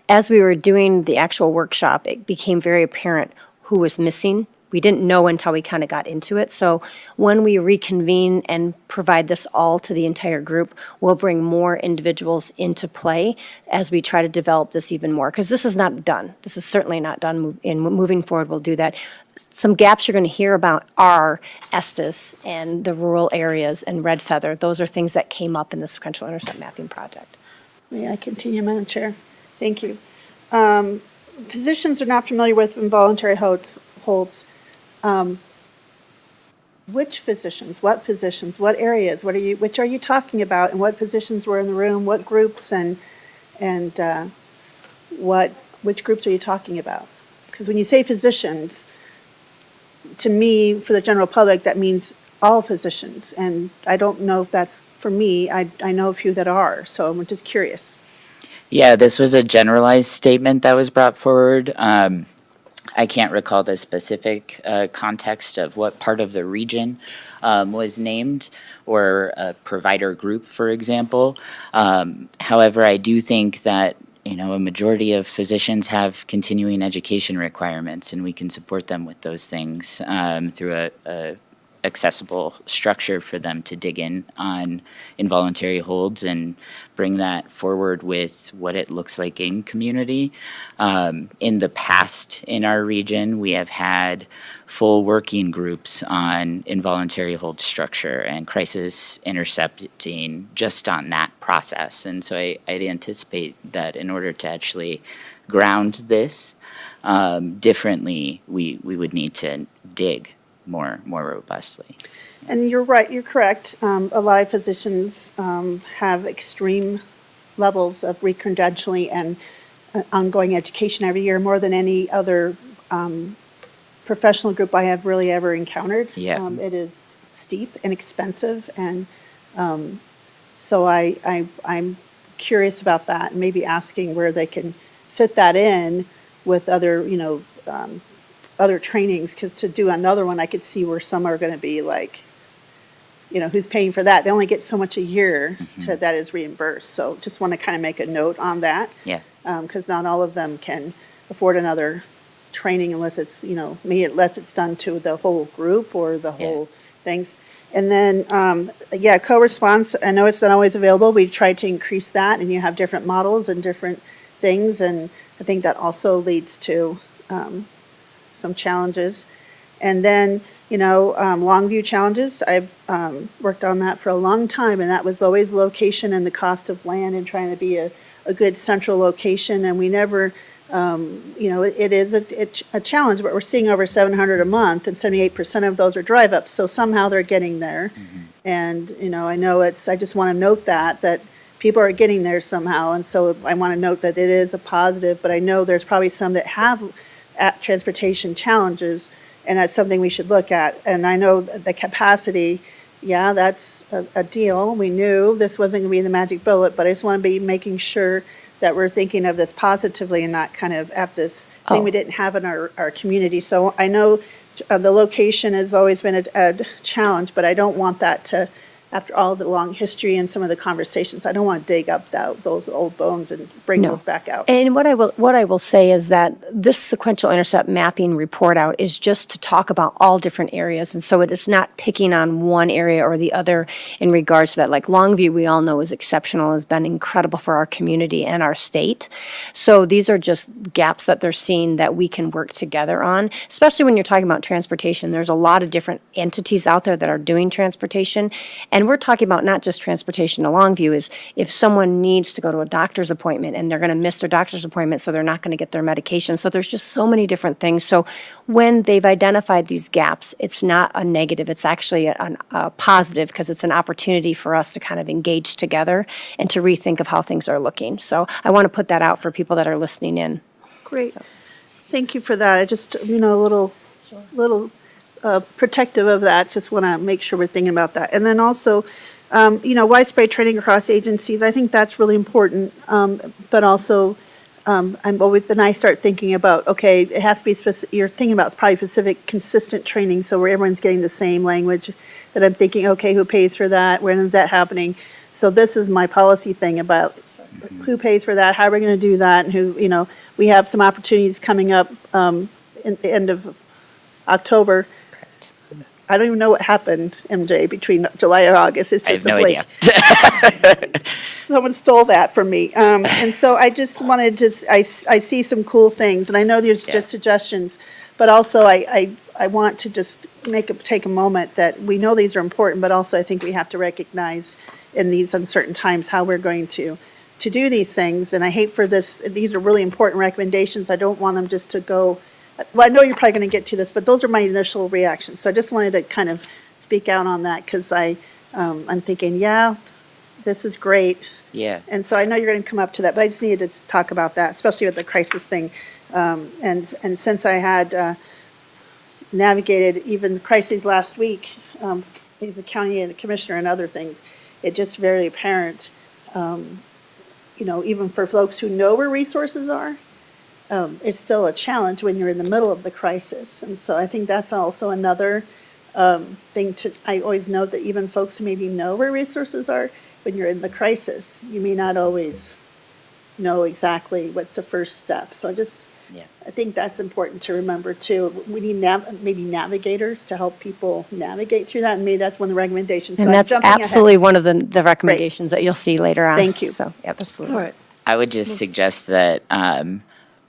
As we were doing the actual workshop, it became very apparent who was missing. We didn't know until we kind of got into it. So when we reconvene and provide this all to the entire group, we'll bring more individuals into play as we try to develop this even more. Because this is not done. This is certainly not done. And moving forward, we'll do that. Some gaps you're going to hear about are Estes and the rural areas and Red Feather. Those are things that came up in the sequential intercept mapping project. May I continue, Madam Chair? Thank you. Physicians are not familiar with involuntary holds. Which physicians, what areas, which are you talking about, and what physicians were in the room, what groups, and which groups are you talking about? Because when you say physicians, to me, for the general public, that means all physicians, and I don't know if that's for me. I know a few that are, so I'm just curious. Yeah, this was a generalized statement that was brought forward. I can't recall the specific context of what part of the region was named or a provider group, for example. However, I do think that a majority of physicians have continuing education requirements, and we can support them with those things through a accessible structure for them to dig in on involuntary holds and bring that forward with what it looks like in community. In the past, in our region, we have had full working groups on involuntary hold structure and crisis intercepting just on that process. And so I'd anticipate that in order to actually ground this differently, we would need to dig more robustly. And you're right, you're correct. A lot of physicians have extreme levels of re-credentialing and ongoing education every year, more than any other professional group I have really ever encountered. Yeah. It is steep and expensive, and so I'm curious about that, and maybe asking where they can fit that in with other, other trainings, because to do another one, I could see where some are going to be like, who's paying for that? They only get so much a year that is reimbursed. So just want to kind of make a note on that. Yeah. Because not all of them can afford another training unless it's, maybe unless it's done to the whole group or the whole things. And then, co-response, I know it's not always available. We try to increase that, and you have different models and different things. And I think that also leads to some challenges. And then, Longview challenges, I've worked on that for a long time, and that was always location and the cost of land and trying to be a good central location. And we never, it is a challenge, but we're seeing over 700 a month, and 78% of those are drive-ups. So somehow they're getting there. And, I know I just want to note that people are getting there somehow. And so I want to note that it is a positive, but I know there's probably some that have transportation challenges, and that's something we should look at. And I know the capacity, that's a deal. We knew this wasn't going to be the magic bullet, but I just want to be making sure that we're thinking of this positively and not kind of at this thing we didn't have in our community. So I know the location has always been a challenge, but I don't want that to, after all the long history and some of the conversations, I don't want to dig up those old bones and bring those back out. And what I will say is that this sequential intercept mapping report out is just to talk about all different areas. And so it is not picking on one area or the other in regards to that. Like Longview, we all know is exceptional, has been incredible for our community and our state. So these are just gaps that they're seeing that we can work together on, especially when you're talking about transportation. There's a lot of different entities out there that are doing transportation. And we're talking about not just transportation to Longview, is if someone needs to go to a doctor's appointment and they're going to miss their doctor's appointment, so they're not going to get their medication. So there's just so many different things. So when they've identified these gaps, it's not a negative. It's actually a positive, because it's an opportunity for us to kind of engage together and to rethink of how things are looking. So I want to put that out for people that are listening in. Great. Thank you for that. I just, a little protective of that. Just want to make sure we're thinking about that. And then also, widespread training across agencies. I think that's really important. But also, then I start thinking about, okay, it has to be specific. You're thinking about probably specific, consistent training, so where everyone's getting the same language. That I'm thinking, okay, who pays for that? When is that happening? So this is my policy thing about who pays for that, how are we going to do that, and who, we have some opportunities coming up in the end of October. I don't even know what happened, MJ, between July and August. It's just I have no idea. Someone stole that from me. And so I just wanted to, I see some cool things, and I know there's just suggestions, but also I want to just take a moment that we know these are important, but also I think we have to recognize in these uncertain times how we're going to to do these things, and I hate for this, these are really important recommendations. I don't want them just to go, well, I know you're probably going to get to this, but those are my initial reactions. So I just wanted to kind of speak out on that because I'm thinking, yeah, this is great. Yeah. And so I know you're going to come up to that, but I just needed to talk about that, especially with the crisis thing. And since I had navigated even crises last week, as a county commissioner and other things, it's just very apparent, even for folks who know where resources are, it's still a challenge when you're in the middle of the crisis. And so I think that's also another thing I always note that even folks who maybe know where resources are, when you're in the crisis, you may not always know exactly what's the first step. So I think that's important to remember too. We need maybe navigators to help people navigate through that, and maybe that's one of the recommendations. So And I'm that's jumping ahead. absolutely one of the recommendations that you'll see later on. Thank you. So, yeah, absolutely. All right. I would just suggest that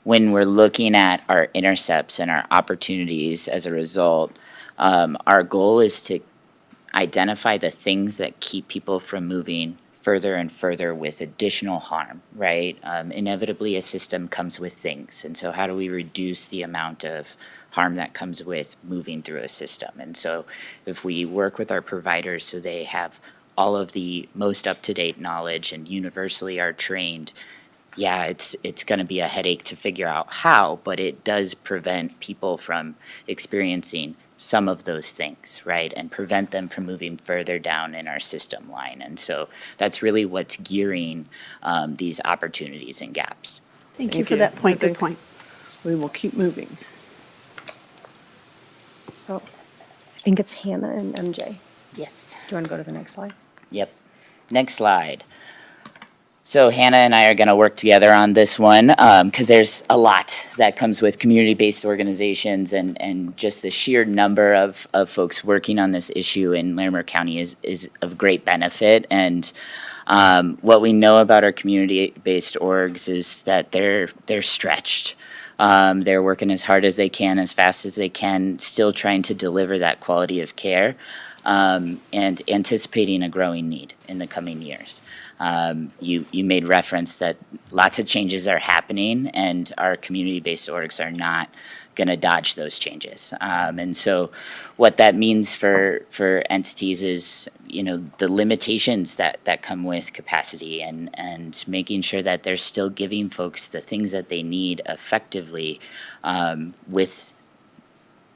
when we're looking at our intercepts and our opportunities as a result, our goal is to identify the things that keep people from moving further and further with additional harm, right? Inevitably, a system comes with things. And so how do we reduce the amount of harm that comes with moving through a system? And so if we work with our providers so they have all of the most up-to-date knowledge and universally are trained, yeah, it's going to be a headache to figure out how, but it does prevent people from experiencing some of those things, right, and prevent them from moving further down in our system line. And so that's really what's gearing these opportunities and gaps. Thank you for that point. Good point. We will keep moving. So I think it's Hannah and MJ. Yes. Do you want to go to the next slide? Yep. Next slide. So Hannah and I are going to work together on this one because there's a lot that comes with community-based organizations, and just the sheer number of folks working on this issue in Larimer County is of great benefit. And what we know about our community-based orgs is that they're stretched. They're working as hard as they can, as fast as they can, still trying to deliver that quality of care and anticipating a growing need in the coming years. You made reference that lots of changes are happening, and our community-based orgs are not going to dodge those changes. And so what that means for entities is, the limitations that come with capacity, and making sure that they're still giving folks the things that they need effectively with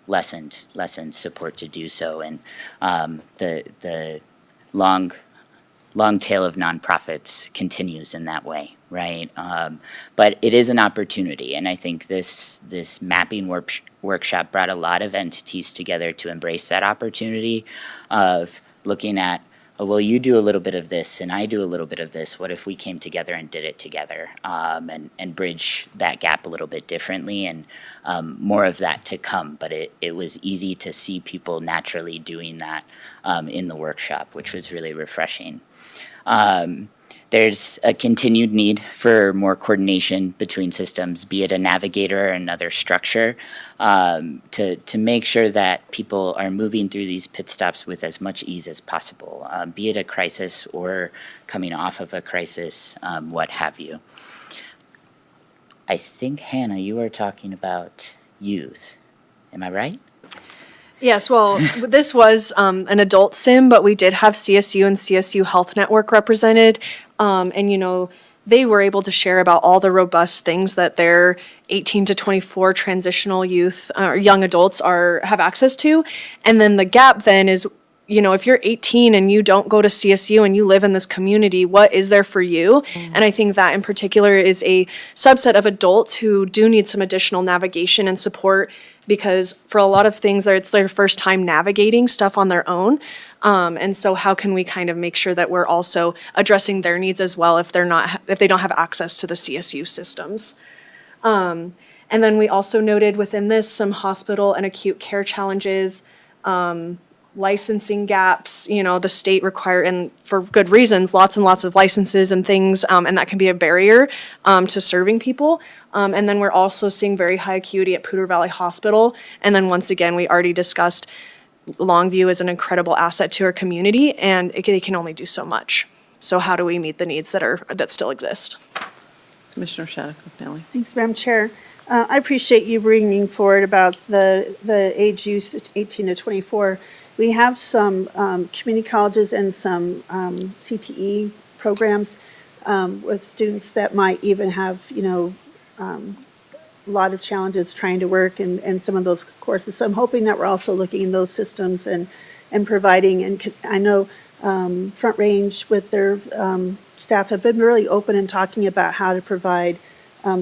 lessened support to do so. And the long tail of nonprofits continues in that way, right? But it is an opportunity, and I think this mapping workshop brought a lot of entities together to embrace that opportunity of looking at, oh, well, you do a little bit of this and I do a little bit of this. What if we came together and did it together, and bridge that gap a little bit differently, and more of that to come. But it was easy to see people naturally doing that in the workshop, which was really refreshing. There's a continued need for more coordination between systems, be it a navigator or another structure, to make sure that people are moving through these pit stops with as much ease as possible, be it a crisis or coming off of a crisis, what have you. I think, Hannah, you are talking about youth. Am I right? Yes, well, this was an adult sim, but we did have CSU and CSU Health Network represented. And, they were able to share about all the robust things that their 18 to 24 transitional youth or young adults have access to. And then the gap then is, if you're 18 and you don't go to CSU and you live in this community, what is there for you? And I think that in particular is a subset of adults who do need some additional navigation and support, because for a lot of things, it's their first time navigating stuff on their own. And so how can we kind of make sure that we're also addressing their needs as well if they don't have access to the CSU systems? And then we also noted within this some hospital and acute care challenges, licensing gaps. The state require, and for good reasons, lots and lots of licenses and things, and that can be a barrier to serving people. And then we're also seeing very high acuity at Poudre Valley Hospital. And then once again, we already discussed Longview is an incredible asset to our community, and they can only do so much. So how do we meet the needs that still exist? Commissioner Shattuck McNally. Thanks, Madam Chair. I appreciate you bringing forward about the age use 18 to 24. We have some community colleges and some CTE programs with students that might even have, a lot of challenges trying to work in some of those courses. So I'm hoping that we're also looking in those systems and providing, and I know Front Range with their staff have been really open in talking about how to provide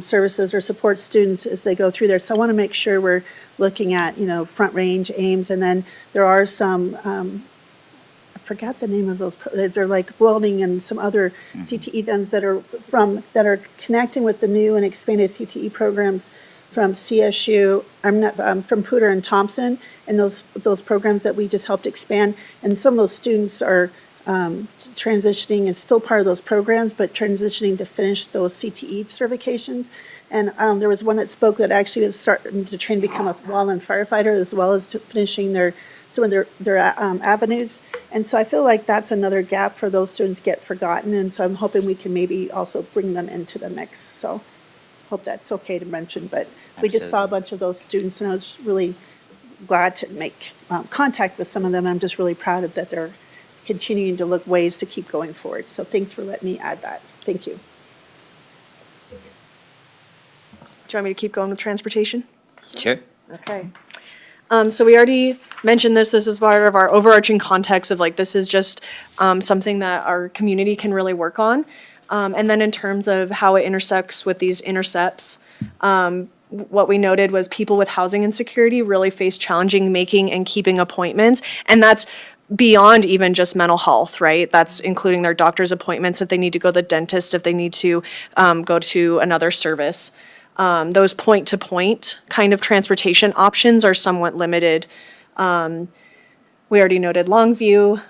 services or support students as they go through there. So I want to make sure we're looking at, Front Range, Ames, and then there are some, I forgot the name of those, they're like welding and some other CTE ones that are connecting with the new and expanded CTE programs from CSU, from Pooter and Thompson, and those programs that we just helped expand. And some of those students are transitioning and still part of those programs, but transitioning to finish those CTE certifications. And there was one that spoke that actually was starting to train to become a wildland firefighter, as well as to finishing some of their avenues. And so I feel like that's another gap for those students get forgotten. And so I'm hoping we can maybe also bring them into the mix. So hope that's okay to mention, but we just saw a bunch of those students, and I was really glad to make contact with some of them. I'm just really proud of that they're continuing to look ways to keep going forward. So thanks for letting me add that. Thank you. Do you want me to keep going with transportation? Sure. Okay. So we already mentioned this. This is part of our overarching context of this is just something that our community can really work on. And then in terms of how it intersects with these intercepts, what we noted was people with housing insecurity really face challenging making and keeping appointments. And that's beyond even just mental health, right? That's including their doctor's appointments if they need to go to the dentist, if they need to go to another service. Those point-to-point kind of transportation options are somewhat limited. We already noted Longview,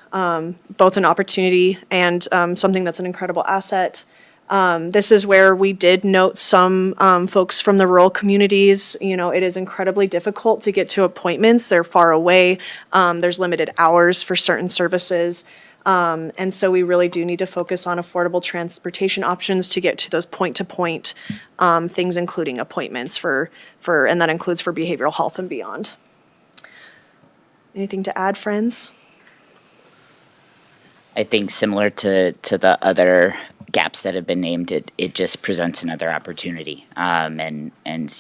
both an opportunity and something that's an incredible asset. This is where we did note some folks from the rural communities. It is incredibly difficult to get to appointments. They're far away. There's limited hours for certain services. And so we really do need to focus on affordable transportation options to get to those point-to-point things, including appointments and that includes for behavioral health and beyond. Anything to add, friends? I think similar to the other gaps that have been named, it just presents another opportunity. And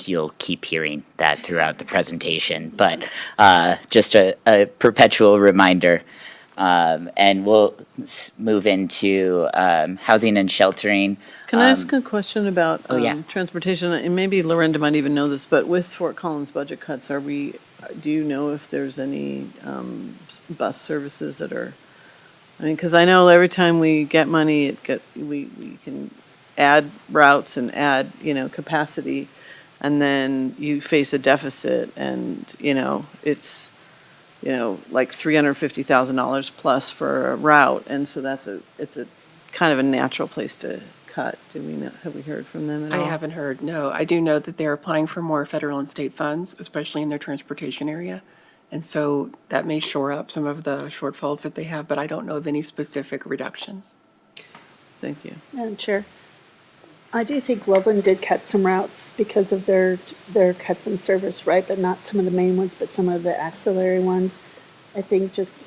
you'll keep hearing that throughout the presentation, but just a perpetual reminder. And we'll move into housing and sheltering. Can I ask a question about yeah. transportation? And maybe Lorinda might even know this, but with Fort Collins budget cuts, do you know if there's any bus services that are, because I know every time we get money, we can add routes and add, capacity, and then you face a deficit, and, it's, like $350,000 plus for a route, and so it's a kind of a natural place to cut. Have we heard from them at all? I haven't heard, no. I do know that they're applying for more federal and state funds, especially in their transportation area. And so that may shore up some of the shortfalls that they have, but I don't know of any specific reductions. Thank you. Madam Chair, I do think Loveland did cut some routes because of their cuts in service, right? But not some of the main ones, but some of the auxiliary ones. I think just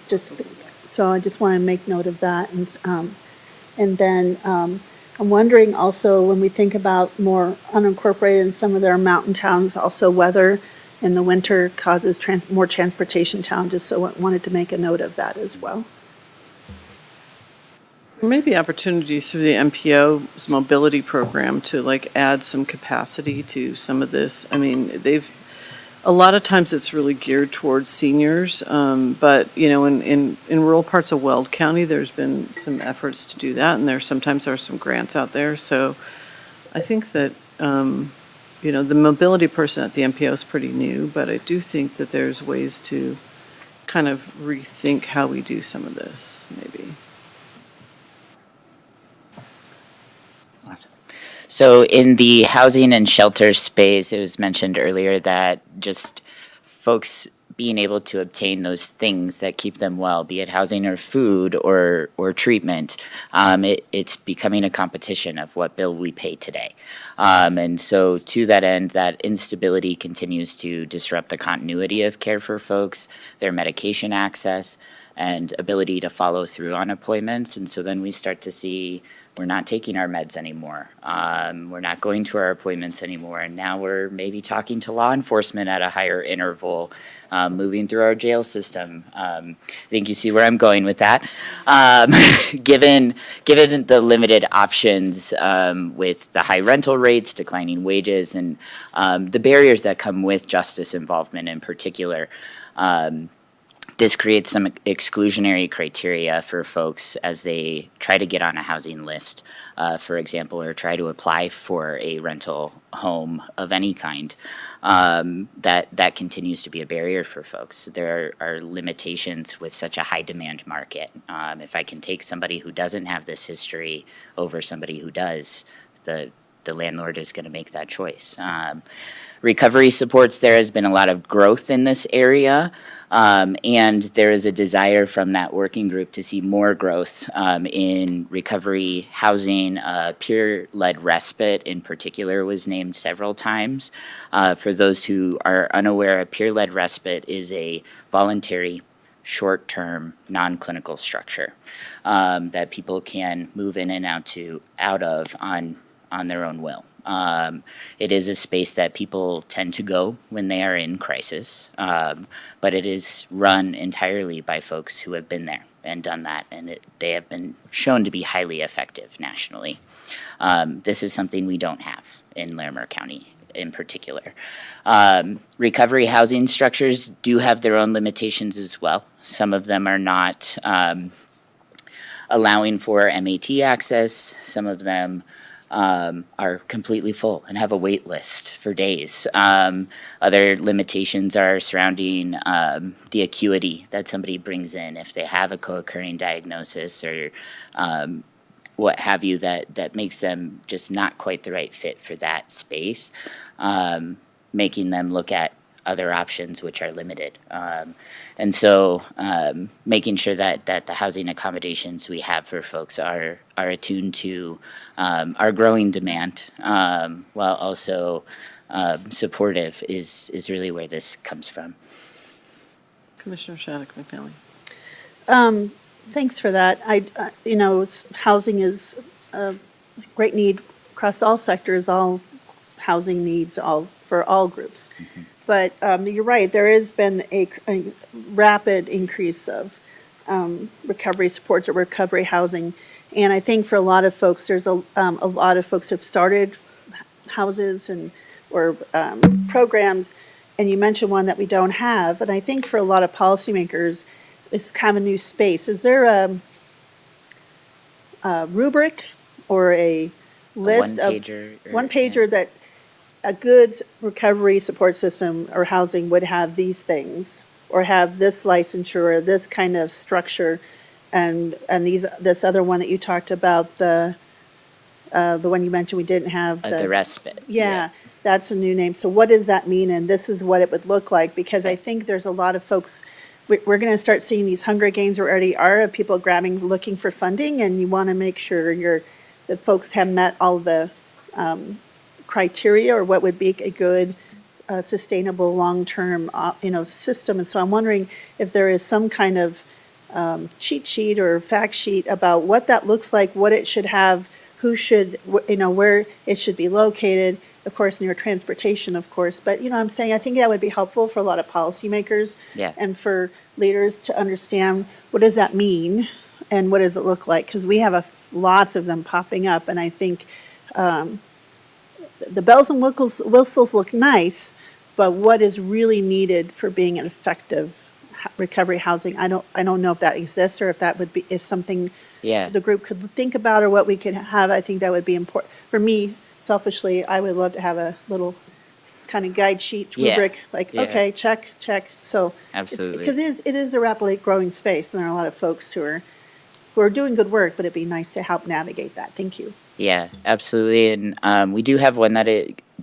so I just want to make note of that. And then I'm wondering also, when we think about more unincorporated in some of their mountain towns, also weather in the winter causes more transportation challenges. So I wanted to make a note of that as well. There may be opportunities through the MPO's mobility program to add some capacity to some of this. A lot of times it's really geared towards seniors, but in rural parts of Weld County, there's been some efforts to do that, and sometimes there are some grants out there. So I think that the mobility person at the MPO is pretty new, but I do think that there's ways to kind of rethink how we do some of this, maybe. Awesome. So in the housing and shelter space, it was mentioned earlier that just folks being able to obtain those things that keep them well, be it housing or food or treatment, it's becoming a competition of what bill we pay today. And so to that end, that instability continues to disrupt the continuity of care for folks, their medication access, and ability to follow through on appointments. And so then we start to see we're not taking our meds anymore. We're not going to our appointments anymore. And now we're maybe talking to law enforcement at a higher interval, moving through our jail system. I think you see where I'm going with that. Given the limited options with the high rental rates, declining wages, and the barriers that come with justice involvement in particular, this creates some exclusionary criteria for folks as they try to get on a housing list, for example, or try to apply for a rental home of any kind. That continues to be a barrier for folks. There are limitations with such a high demand market. If I can take somebody who doesn't have this history over somebody who does, the landlord is going to make that choice. Recovery supports, there has been a lot of growth in this area. And there is a desire from that working group to see more growth in recovery housing. Peer-led respite in particular was named several times. For those who are unaware, a peer-led respite is a voluntary, short-term, non-clinical structure that people can move in and out of on their own will. It is a space that people tend to go when they are in crisis, but it is run entirely by folks who have been there and done that, and they have been shown to be highly effective nationally. This is something we don't have in Larimer County in particular. Recovery housing structures do have their own limitations as well. Some of them are not allowing for MAT access. Some of them are completely full and have a wait list for days. Other limitations are surrounding the acuity that somebody brings in if they have a co-occurring diagnosis or what have you that makes them just not quite the right fit for that space, making them look at other options which are limited. And so making sure that the housing accommodations we have for folks are attuned to our growing demand while also supportive is really where this comes from. Commissioner Shattuck McNally. Thanks for that. Housing is a great need across all sectors, all housing needs, for all groups. Mm-hmm. But you're right, there has been a rapid increase of recovery supports or recovery housing. And I think for a lot of folks, there's a lot of folks who have started houses or programs, and you mentioned one that we don't have. And I think for a lot of policymakers, it's kind of a new space. Is there a rubric or a list of one-pager that a good recovery support system or housing would have these things, or have this licensure, or this kind of structure, and this other one that you talked about, the one you mentioned we didn't have. The respite. Yeah, that's a new name. So what does that mean? And this is what it would look like, because I think there's a lot of folks, we're going to start seeing these Hunger Games, or already are, of people looking for funding, and you want to make sure that folks have met all the criteria, or what would be a good, sustainable, long-term, system. And so I'm wondering if there is some kind of cheat sheet or fact sheet about what that looks like, what it should have, who should, where it should be located, of course, near transportation, of course. But, I'm saying, I think that would be helpful for a lot of policymakers and for leaders to understand, what does that mean and what does it look like? Because we have lots of them popping up, and I think the bells and whistles look nice, but what is really needed for being an effective recovery housing? I don't know if that exists, or if that would be, if something the group could think about, or what we could have. I think that would be important. For me, selfishly, I would love to have a little kind of guide sheet, rubric, okay, check. So absolutely, because it is a rapidly growing space, and there are a lot of folks who are doing good work, but it'd be nice to help navigate that. Thank you. Yeah, absolutely. And we do have one that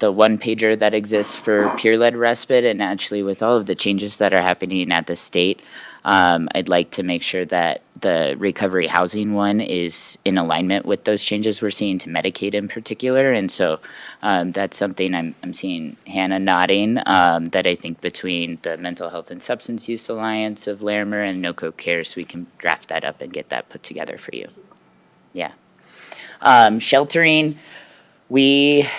the one pager that exists for peer-led respite, and actually with all of the changes that are happening at the state, I'd like to make sure that the recovery housing one is in alignment with those changes we're seeing to Medicaid in particular. And so that's something I'm seeing Hannah nodding, that I think between the Mental Health and Substance Use Alliance of Larimer and NOCO Cares, we can draft that up and get that put together for you. Yeah. Sheltering, we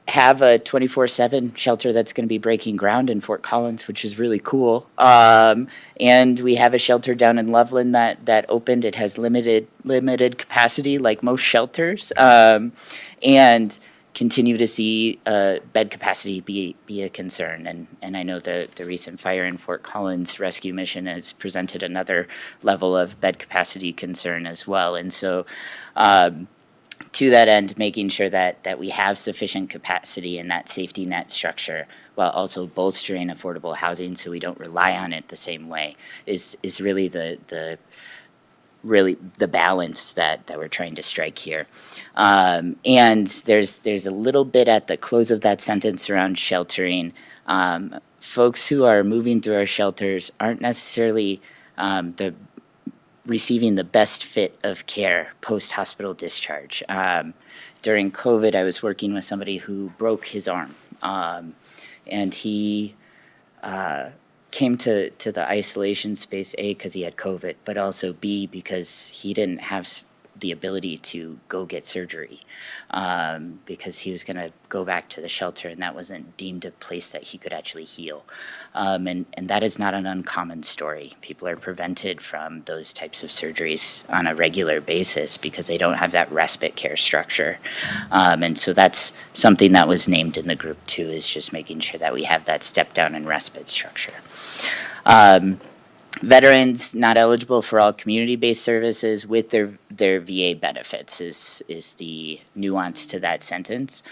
have a 24/7 shelter that's going to be breaking ground in Fort Collins, which is really cool. And we have a shelter down in Loveland that opened. It has limited capacity, like most shelters, and continue to see bed capacity be a concern. And I know the recent fire in Fort Collins rescue mission has presented another level of bed capacity concern as well. And so, to that end, making sure that we have sufficient capacity in that safety net structure while also bolstering affordable housing so we don't rely on it the same way is really the balance that we're trying to strike here. And there's a little bit at the close of that sentence around sheltering. Folks who are moving through our shelters aren't necessarily receiving the best fit of care post-hospital discharge. During COVID, I was working with somebody who broke his arm, and he came to the isolation space, A, because he had COVID, but also B, because he didn't have the ability to go get surgery, because he was going to go back to the shelter, and that wasn't deemed a place that he could actually heal. And that is not an uncommon story. People are prevented from those types of surgeries on a regular basis because they don't have that respite care structure. And so that's something that was named in the group too, is just making sure that we have that step down and respite structure. Veterans not eligible for all community-based services with their VA benefits is the nuance to that sentence,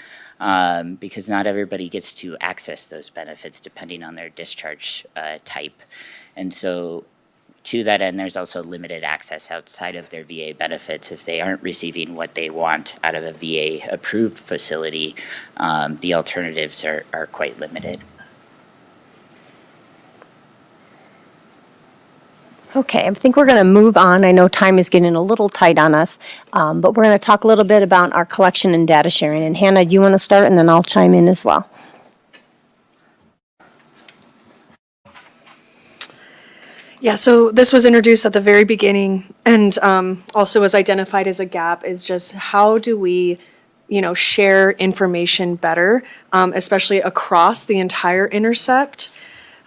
because not everybody gets to access those benefits depending on their discharge type. And so to that end, there's also limited access outside of their VA benefits if they aren't receiving what they want out of a VA-approved facility. The alternatives are quite limited. Okay, I think we're going to move on. I know time is getting a little tight on us, but we're going to talk a little bit about our collection and data sharing. And Hannah, do you want to start, and then I'll chime in as well? Yeah, so this was introduced at the very beginning and also was identified as a gap, is just how do we, share information better, especially across the entire intercept,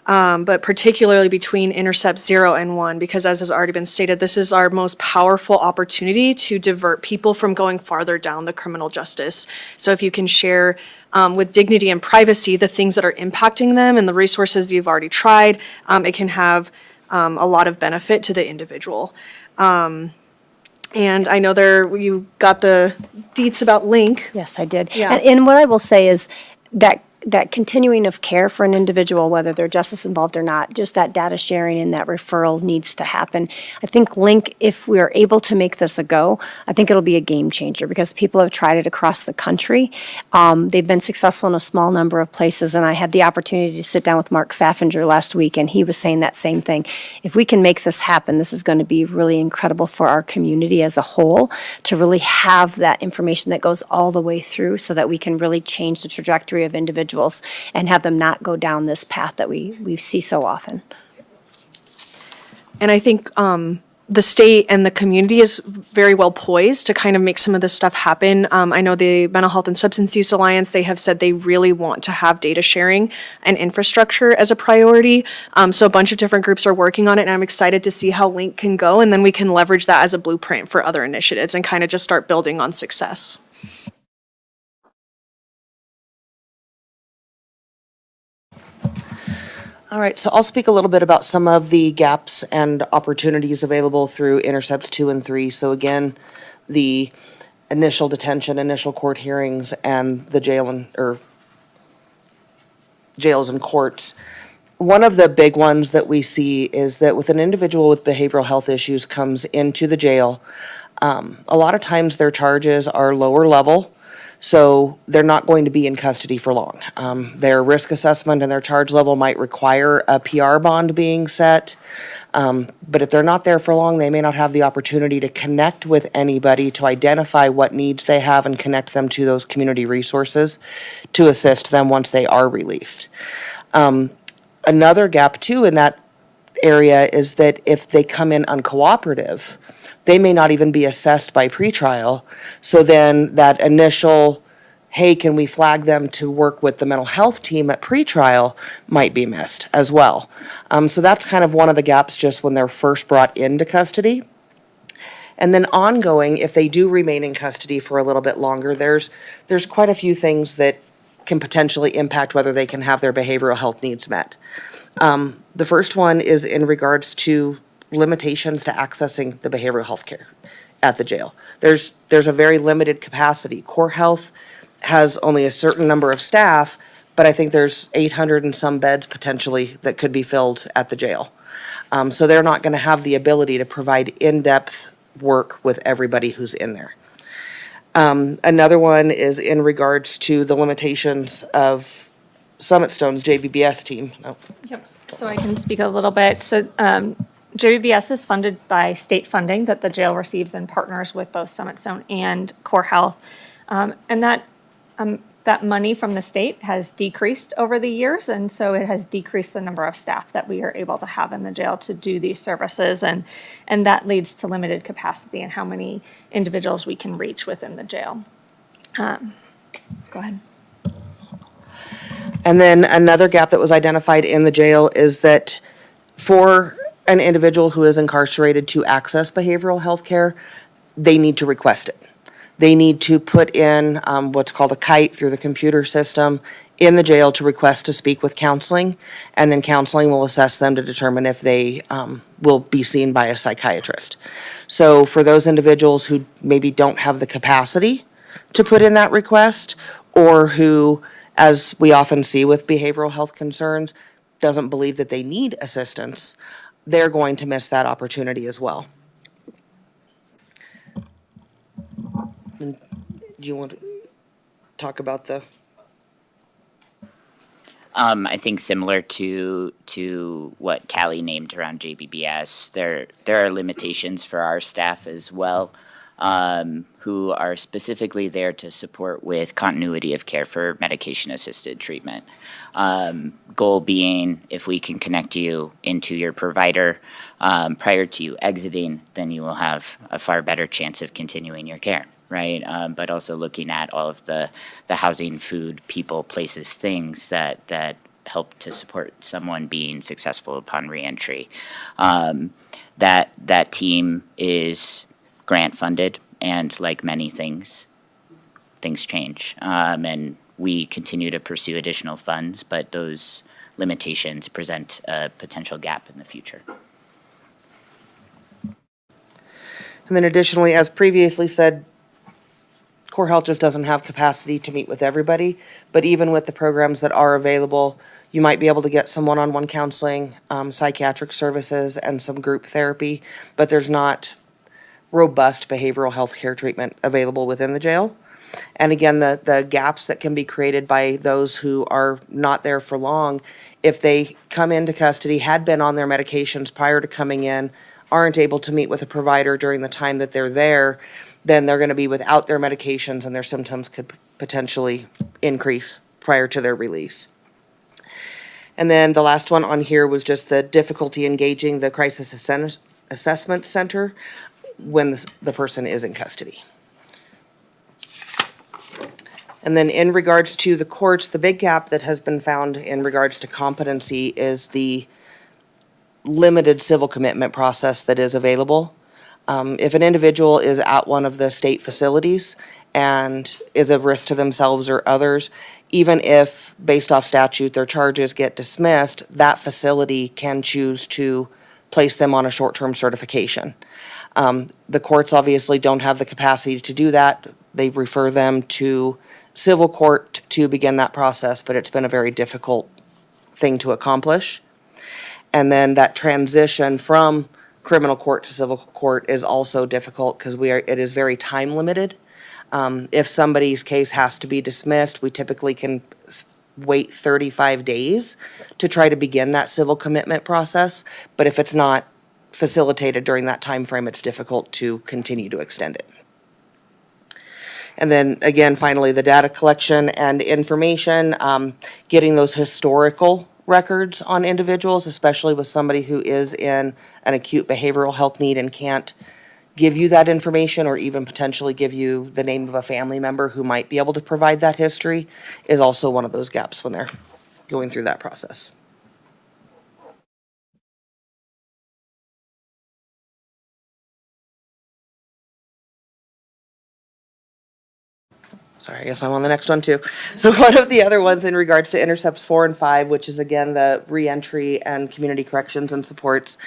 but particularly between intercept 0 and 1, because as has already been stated, this is our most powerful opportunity to divert people from going farther down the criminal justice. So if you can share with dignity and privacy the things that are impacting them and the resources you've already tried, it can have a lot of benefit to the individual. And I know you got the deets about Link. Yes, I did. Yeah. And what I will say is that continuing of care for an individual, whether they're justice involved or not, just that data sharing and that referral needs to happen. I think Link, if we are able to make this a go, I think it'll be a game changer because people have tried it across the country. They've been successful in a small number of places, and I had the opportunity to sit down with Mark Pfaffinger last week, and he was saying that same thing. If we can make this happen, this is going to be really incredible for our community as a whole to really have that information that goes all the way through so that we can really change the trajectory of individuals and have them not go down this path that we see so often. And I think the state and the community is very well poised to kind of make some of this stuff happen. I know the Mental Health and Substance Use Alliance, they have said they really want to have data sharing and infrastructure as a priority. So a bunch of different groups are working on it, and I'm excited to see how Link can go, and then we can leverage that as a blueprint for other initiatives and kind of just start building on success. All right, so I'll speak a little bit about some of the gaps and opportunities available through intercepts 2 and 3. So again, the initial detention, initial court hearings, and the jails and courts. One of the big ones that we see is that with an individual with behavioral health issues comes into the jail, a lot of times their charges are lower level. So they're not going to be in custody for long. Their risk assessment and their charge level might require a PR bond being set. But if they're not there for long, they may not have the opportunity to connect with anybody, to identify what needs they have and connect them to those community resources to assist them once they are released. Another gap too in that area is that if they come in uncooperative, they may not even be assessed by pretrial. So then that initial, hey, can we flag them to work with the mental health team at pretrial might be missed as well. So that's kind of one of the gaps just when they're first brought into custody. And then ongoing, if they do remain in custody for a little bit longer, there's quite a few things that can potentially impact whether they can have their behavioral health needs met. The first one is in regards to limitations to accessing the behavioral health care at the jail. There's a very limited capacity. Core Health has only a certain number of staff, but I think there's 800 and some beds potentially that could be filled at the jail. So they're not going to have the ability to provide in-depth work with everybody who's in there. Another one is in regards to the limitations of Summit Stone's JVBS team. Yep. So I can speak a little bit. So JVBS is funded by state funding that the jail receives and partners with both Summit Stone and Core Health. And that money from the state has decreased over the years, and so it has decreased the number of staff that we are able to have in the jail to do these services, and that leads to limited capacity and how many individuals we can reach within the jail. Go ahead. And then another gap that was identified in the jail is that for an individual who is incarcerated to access behavioral health care, they need to request it. They need to put in what's called a kite through the computer system in the jail to request to speak with counseling, and then counseling will assess them to determine if they will be seen by a psychiatrist. So for those individuals who maybe don't have the capacity to put in that request, or who, as we often see with behavioral health concerns, doesn't believe that they need assistance, they're going to miss that opportunity as well. Do you want to talk about the? I think similar to what Callie named around JBBS, there are limitations for our staff as well, who are specifically there to support with continuity of care for medication-assisted treatment. Goal being, if we can connect you into your provider prior to you exiting, then you will have a far better chance of continuing your care. Right, but also looking at all of the housing, food, people, places, things that help to support someone being successful upon reentry. That team is grant funded, and like many things change, and we continue to pursue additional funds, but those limitations present a potential gap in the future. And then additionally, as previously said, Core Health just doesn't have capacity to meet with everybody, but even with the programs that are available, you might be able to get some one-on-one counseling, psychiatric services, and some group therapy, but there's not robust behavioral health care treatment available within the jail. And again, the gaps that can be created by those who are not there for long, if they come into custody, had been on their medications prior to coming in, aren't able to meet with a provider during the time that they're there, then they're going to be without their medications and their symptoms could potentially increase prior to their release. And then the last one on here was just the difficulty engaging the crisis assessment center when the person is in custody. And then in regards to the courts, the big gap that has been found in regards to competency is the limited civil commitment process that is available. If an individual is at one of the state facilities and is a risk to themselves or others, even if, based off statute, their charges get dismissed, that facility can choose to place them on a short-term certification. The courts obviously don't have the capacity to do that. They refer them to civil court to begin that process, but it's been a very difficult thing to accomplish. And then that transition from criminal court to civil court is also difficult because it is very time limited. If somebody's case has to be dismissed, we typically can wait 35 days to try to begin that civil commitment process. But if it's not facilitated during that time frame, it's difficult to continue to extend it. And then again, finally, the data collection and information, getting those historical records on individuals, especially with somebody who is in an acute behavioral health need and can't give you that information or even potentially give you the name of a family member who might be able to provide that history, is also one of those gaps when they're going through that process. Sorry, I guess I'm on the next one too. So one of the other ones in regards to intercepts 4 and 5, which is again the reentry and community corrections and supports,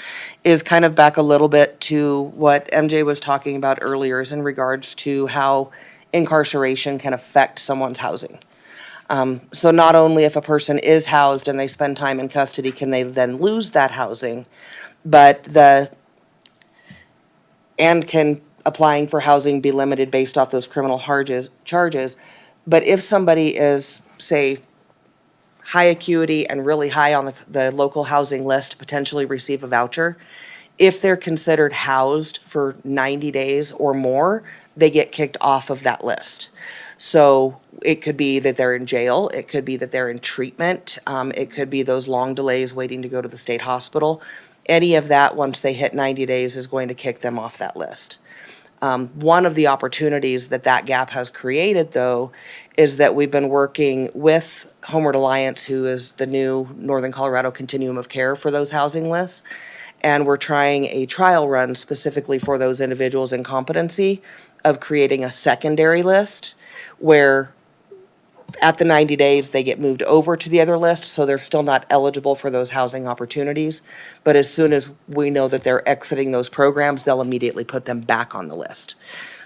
is kind of back a little bit to what MJ was talking about earlier, is in regards to how incarceration can affect someone's housing. So not only if a person is housed and they spend time in custody, can they then lose that housing, but can applying for housing be limited based off those criminal charges. But if somebody is, say, high acuity and really high on the local housing list to potentially receive a voucher, if they're considered housed for 90 days or more, they get kicked off of that list. So it could be that they're in jail, it could be that they're in treatment, it could be those long delays waiting to go to the state hospital. Any of that, once they hit 90 days, is going to kick them off that list. One of the opportunities that gap has created, though, is that we've been working with Homeward Alliance, who is the new Northern Colorado Continuum of Care for those housing lists, and we're trying a trial run specifically for those individuals in competency of creating a secondary list where at the 90 days, they get moved over to the other list, so they're still not eligible for those housing opportunities. But as soon as we know that they're exiting those programs, they'll immediately put them back on the list.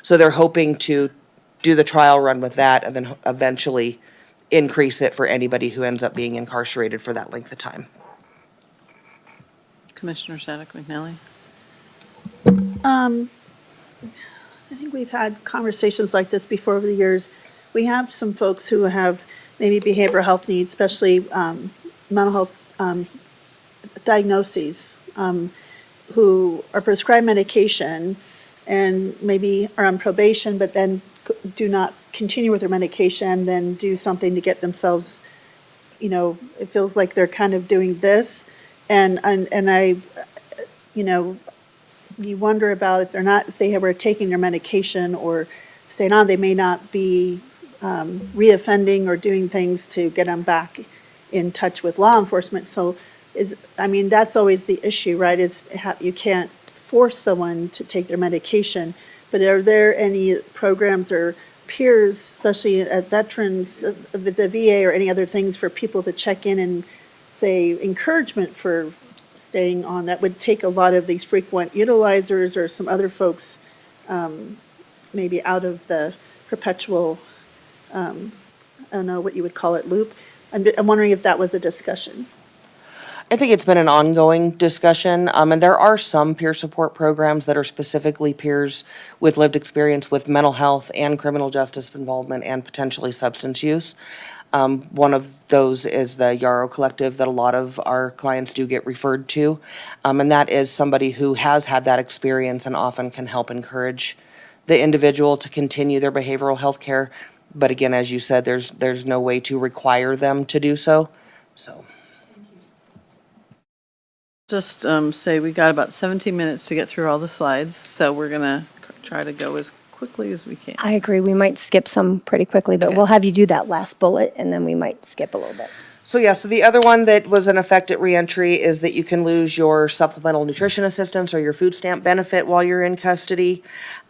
So they're hoping to do the trial run with that and then eventually increase it for anybody who ends up being incarcerated for that length of time. Commissioner Shattuck McNally. I think we've had conversations like this before over the years. We have some folks who have maybe behavioral health needs, especially mental health diagnoses, who are prescribed medication and maybe are on probation, but then do not continue with their medication, then do something to get themselves, it feels like they're kind of doing this. And I, you wonder about if they were taking their medication or staying on, they may not be reoffending or doing things to get them back in touch with law enforcement. So that's always the issue, right? You can't force someone to take their medication, but are there any programs or peers, especially at veterans, the VA or any other things for people to check in and say encouragement for staying on that would take a lot of these frequent utilizers or some other folks maybe out of the perpetual, I don't know what you would call it, loop. I'm wondering if that was a discussion. I think it's been an ongoing discussion, and there are some peer support programs that are specifically peers with lived experience with mental health and criminal justice involvement and potentially substance use. One of those is the Yarrow Collective that a lot of our clients do get referred to, and that is somebody who has had that experience and often can help encourage the individual to continue their behavioral health care. But again, as you said, there's no way to require them to do so. So. Just say we got about 17 minutes to get through all the slides, so we're going to try to go as quickly as we can. I agree. We might skip some pretty quickly, but we'll have you do that last bullet, and then we might skip a little bit. So the other one that was in effect at reentry is that you can lose your supplemental nutrition assistance or your food stamp benefit while you're in custody.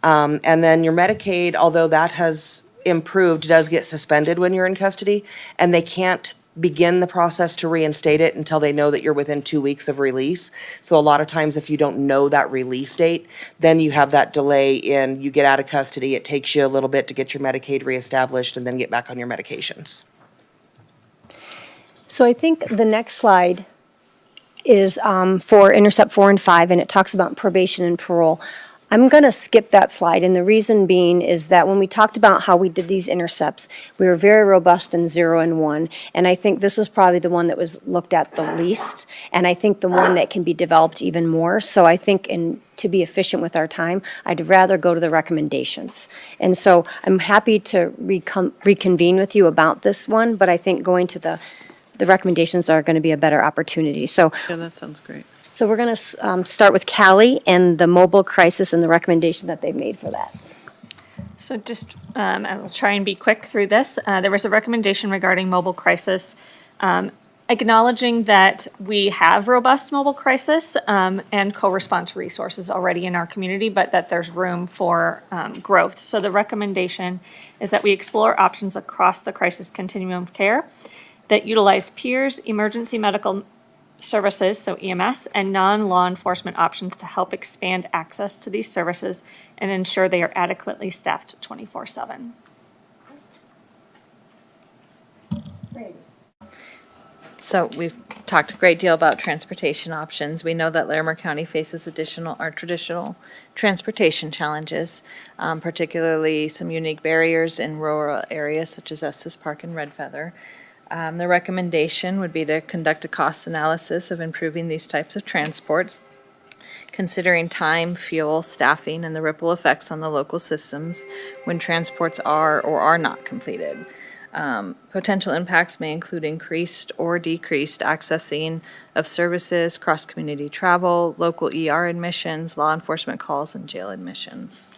And then your Medicaid, although that has improved, does get suspended when you're in custody, and they can't begin the process to reinstate it until they know that you're within 2 weeks of release. So a lot of times if you don't know that release date, then you have that delay in you get out of custody. It takes you a little bit to get your Medicaid reestablished and then get back on your medications. So I think the next slide is for Intercept 4 and 5, and it talks about probation and parole. I'm going to skip that slide, and the reason being is that when we talked about how we did these intercepts, we were very robust in 0 and 1, and I think this was probably the one that was looked at the least, and I think the one that can be developed even more. So I think to be efficient with our time, I'd rather go to the recommendations. And so I'm happy to reconvene with you about this one, but I think going to the recommendations are going to be a better opportunity. So Yeah, that sounds great. So we're going to start with Callie and the mobile crisis and the recommendation that they've made for that. So just, I will try and be quick through this. There was a recommendation regarding mobile crisis, acknowledging that we have robust mobile crisis and co-response resources already in our community, but that there's room for growth. So the recommendation is that we explore options across the crisis continuum of care that utilize peers, emergency medical services, so EMS, and non-law enforcement options to help expand access to these services and ensure they are adequately staffed 24/7. So we've talked a great deal about transportation options. We know that Larimer County faces traditional transportation challenges, particularly some unique barriers in rural areas such as Estes Park and Red Feather. The recommendation would be to conduct a cost analysis of improving these types of transports, considering time, fuel, staffing, and the ripple effects on the local systems when transports are or are not completed. Potential impacts may include increased or decreased accessing of services, cross-community travel, local ER admissions, law enforcement calls, and jail admissions.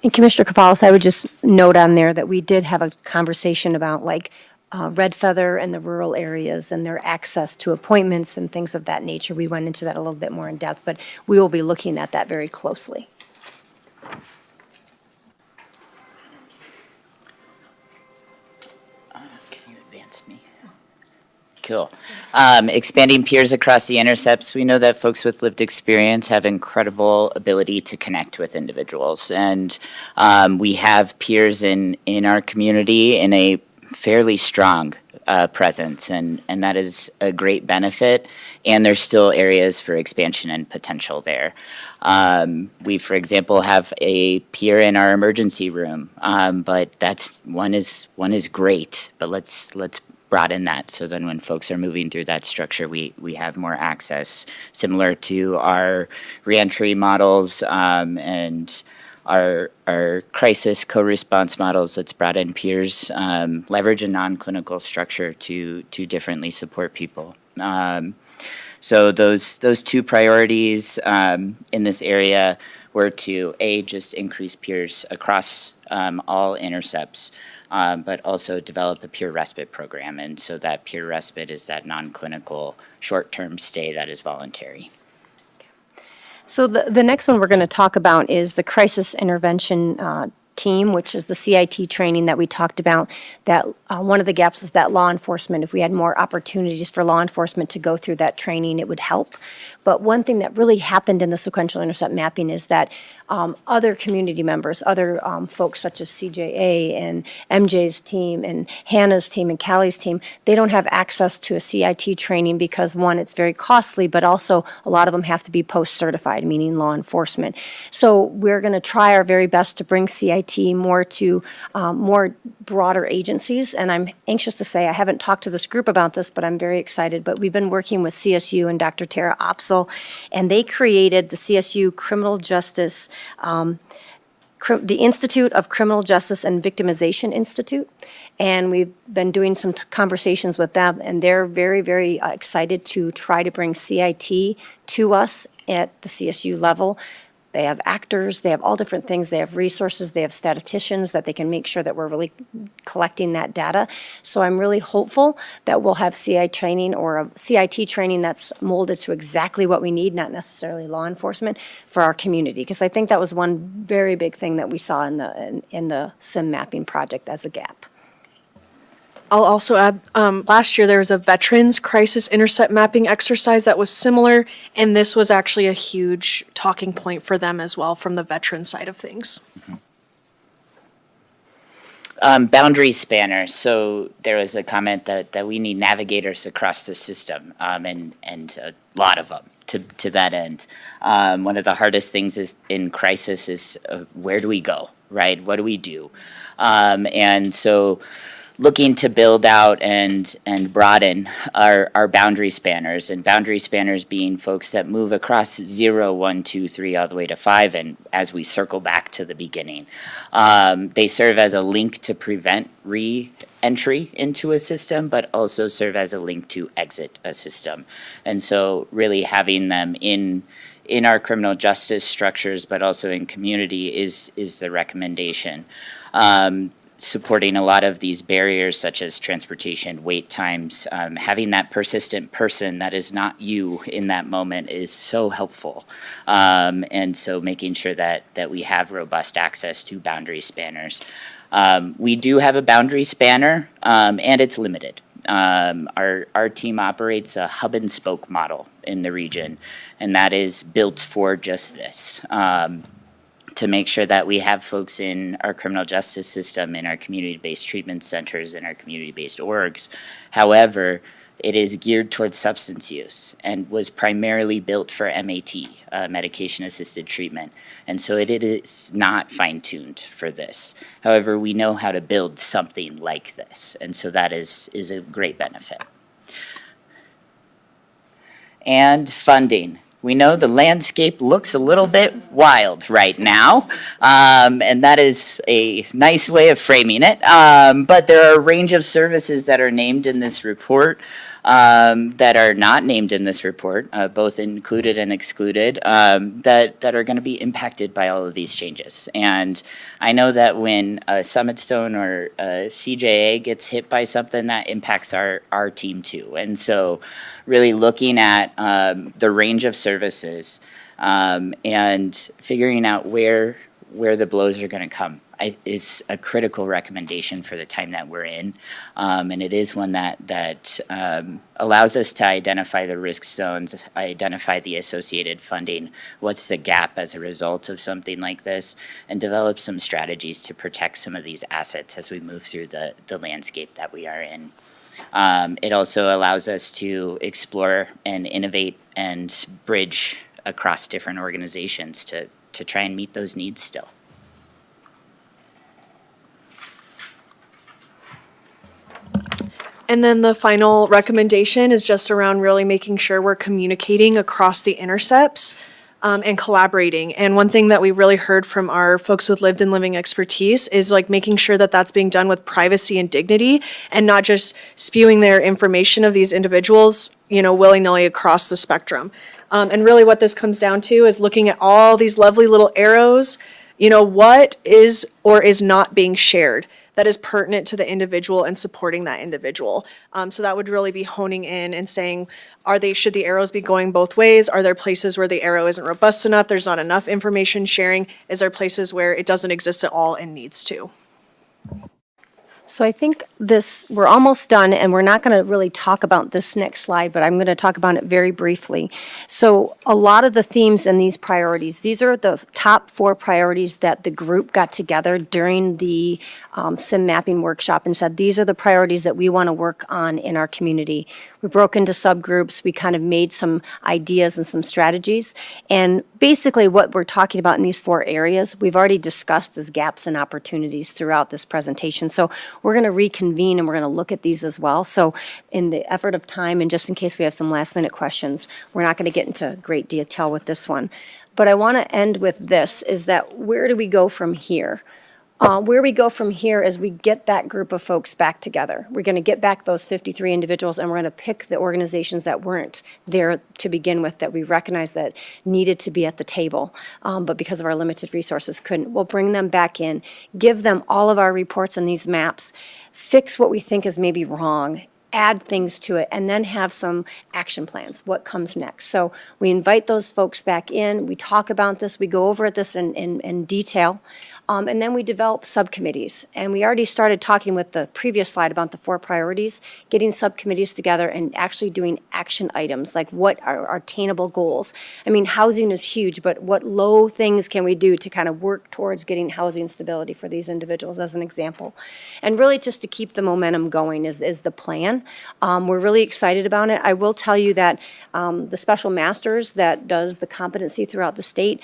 And Commissioner Cavalis, I would just note on there that we did have a conversation about Red Feather and the rural areas and their access to appointments and things of that nature. We went into that a little bit more in depth, but we will be looking at that very closely. Can you advance me? Cool. Expanding peers across the intercepts. We know that folks with lived experience have incredible ability to connect with individuals. And we have peers in our community in a fairly strong presence, and that is a great benefit. And there's still areas for expansion and potential there. We, for example, have a peer in our emergency room, but one is great. But let's broaden that so then when folks are moving through that structure, we have more access, similar to our reentry models and our crisis co-response models. That's brought in peers, leverage a non-clinical structure to differently support people. So those two priorities in this area were to just increase peers across all intercepts, but also develop a peer respite program. And so that peer respite is that non-clinical short-term stay that is voluntary. So the next one we're going to talk about is the crisis intervention team, which is the CIT training that we talked about. That one of the gaps was that law enforcement. If we had more opportunities for law enforcement to go through that training, it would help. But one thing that really happened in the sequential intercept mapping is that other community members, other folks such as CJA and MJ's team and Hannah's team and Callie's team, they don't have access to a CIT training because, one, it's very costly, but also a lot of them have to be post-certified, meaning law enforcement. So we're going to try our very best to bring CIT more to more broader agencies. And I'm anxious to say, I haven't talked to this group about this, but I'm very excited. But we've been working with CSU and Dr. Tara Opsel, and they created the CSU Criminal Justice, the Institute of Criminal Justice and Victimization Institute. And we've been doing some conversations with them, and they're very, very excited to try to bring CIT to us at the CSU level. They have actors, they have all different things, they have resources, they have statisticians that they can make sure that we're really collecting that data. So I'm really hopeful that we'll have CIT training or a CIT training that's molded to exactly what we need, not necessarily law enforcement, for our community. Because I think that was one very big thing that we saw in the SIM mapping project as a gap. I'll also add, last year there was a veterans crisis intercept mapping exercise that was similar, and this was actually a huge talking point for them as well from the veteran side of things. Boundary spanners. So there was a comment that we need navigators across the system, and a lot of them. to that end. One of the hardest things is in crisis is where do we go, right? What do we do? And so looking to build out and broaden our boundary spanners, and boundary spanners being folks that move across 0, 1, 2, 3, all the way to 5, and as we circle back to the beginning. They serve as a link to prevent re-entry into a system, but also serve as a link to exit a system. And so really having them in our criminal justice structures, but also in community is the recommendation. Supporting a lot of these barriers such as transportation, wait times, having that persistent person that is not you in that moment is so helpful. And so making sure that we have robust access to boundary spanners. We do have a boundary spanner, and it's limited. Our team operates a hub and spoke model in the region, and that is built for just this. To make sure that we have folks in our criminal justice system, in our community-based treatment centers, in our community-based orgs. However, it is geared towards substance use and was primarily built for MAT, medication-assisted treatment. And so it is not fine-tuned for this. However, we know how to build something like this, and so that is a great benefit. And funding. We know the landscape looks a little bit wild right now, and that is a nice way of framing it. But there are a range of services that are named in this report that are not named in this report, both included and excluded, that are going to be impacted by all of these changes. And I know that when Summit Stone or CJA gets hit by something, that impacts our team too. And so really looking at the range of services and figuring out where the blows are going to come is a critical recommendation for the time that we're in. And it is one that allows us to identify the risk zones, identify the associated funding, what's the gap as a result of something like this, and develop some strategies to protect some of these assets as we move through the landscape that we are in. It also allows us to explore and innovate and bridge across different organizations to try and meet those needs still. And then the final recommendation is just around really making sure we're communicating across the intercepts and collaborating. And one thing that we really heard from our folks with lived and living expertise is like making sure that that's being done with privacy and dignity and not just spewing their information of these individuals, willy-nilly across the spectrum. And really what this comes down to is looking at all these lovely little arrows, what is or is not being shared that is pertinent to the individual and supporting that individual. So that would really be honing in and saying, should the arrows be going both ways? Are there places where the arrow isn't robust enough? There's not enough information sharing? Is there places where it doesn't exist at all and needs to? So I think we're almost done, and we're not going to really talk about this next slide, but I'm going to talk about it very briefly. So a lot of the themes and these priorities, these are the top 4 priorities that the group got together during the SIM mapping workshop and said, these are the priorities that we want to work on in our community. We broke into subgroups. We kind of made some ideas and some strategies. And basically what we're talking about in these 4 areas, we've already discussed as gaps and opportunities throughout this presentation. So we're going to reconvene and we're going to look at these as well. So in the effort of time, and just in case we have some last minute questions, we're not going to get into great detail with this one. But I want to end with this, is that where do we go from here? Where we go from here is we get that group of folks back together. We're going to get back those 53 individuals, and we're going to pick the organizations that weren't there to begin with, that we recognize that needed to be at the table, but because of our limited resources couldn't. We'll bring them back in, give them all of our reports and these maps, fix what we think is maybe wrong, add things to it, and then have some action plans. What comes next? So we invite those folks back in. We talk about this. We go over this in detail. And then we develop subcommittees. And we already started talking with the previous slide about the 4 priorities, getting subcommittees together and actually doing action items, like what are our attainable goals. I mean, housing is huge, but what low things can we do to kind of work towards getting housing stability for these individuals, as an example? And really just to keep the momentum going is the plan. We're really excited about it. I will tell you that the special masters that does the competency throughout the state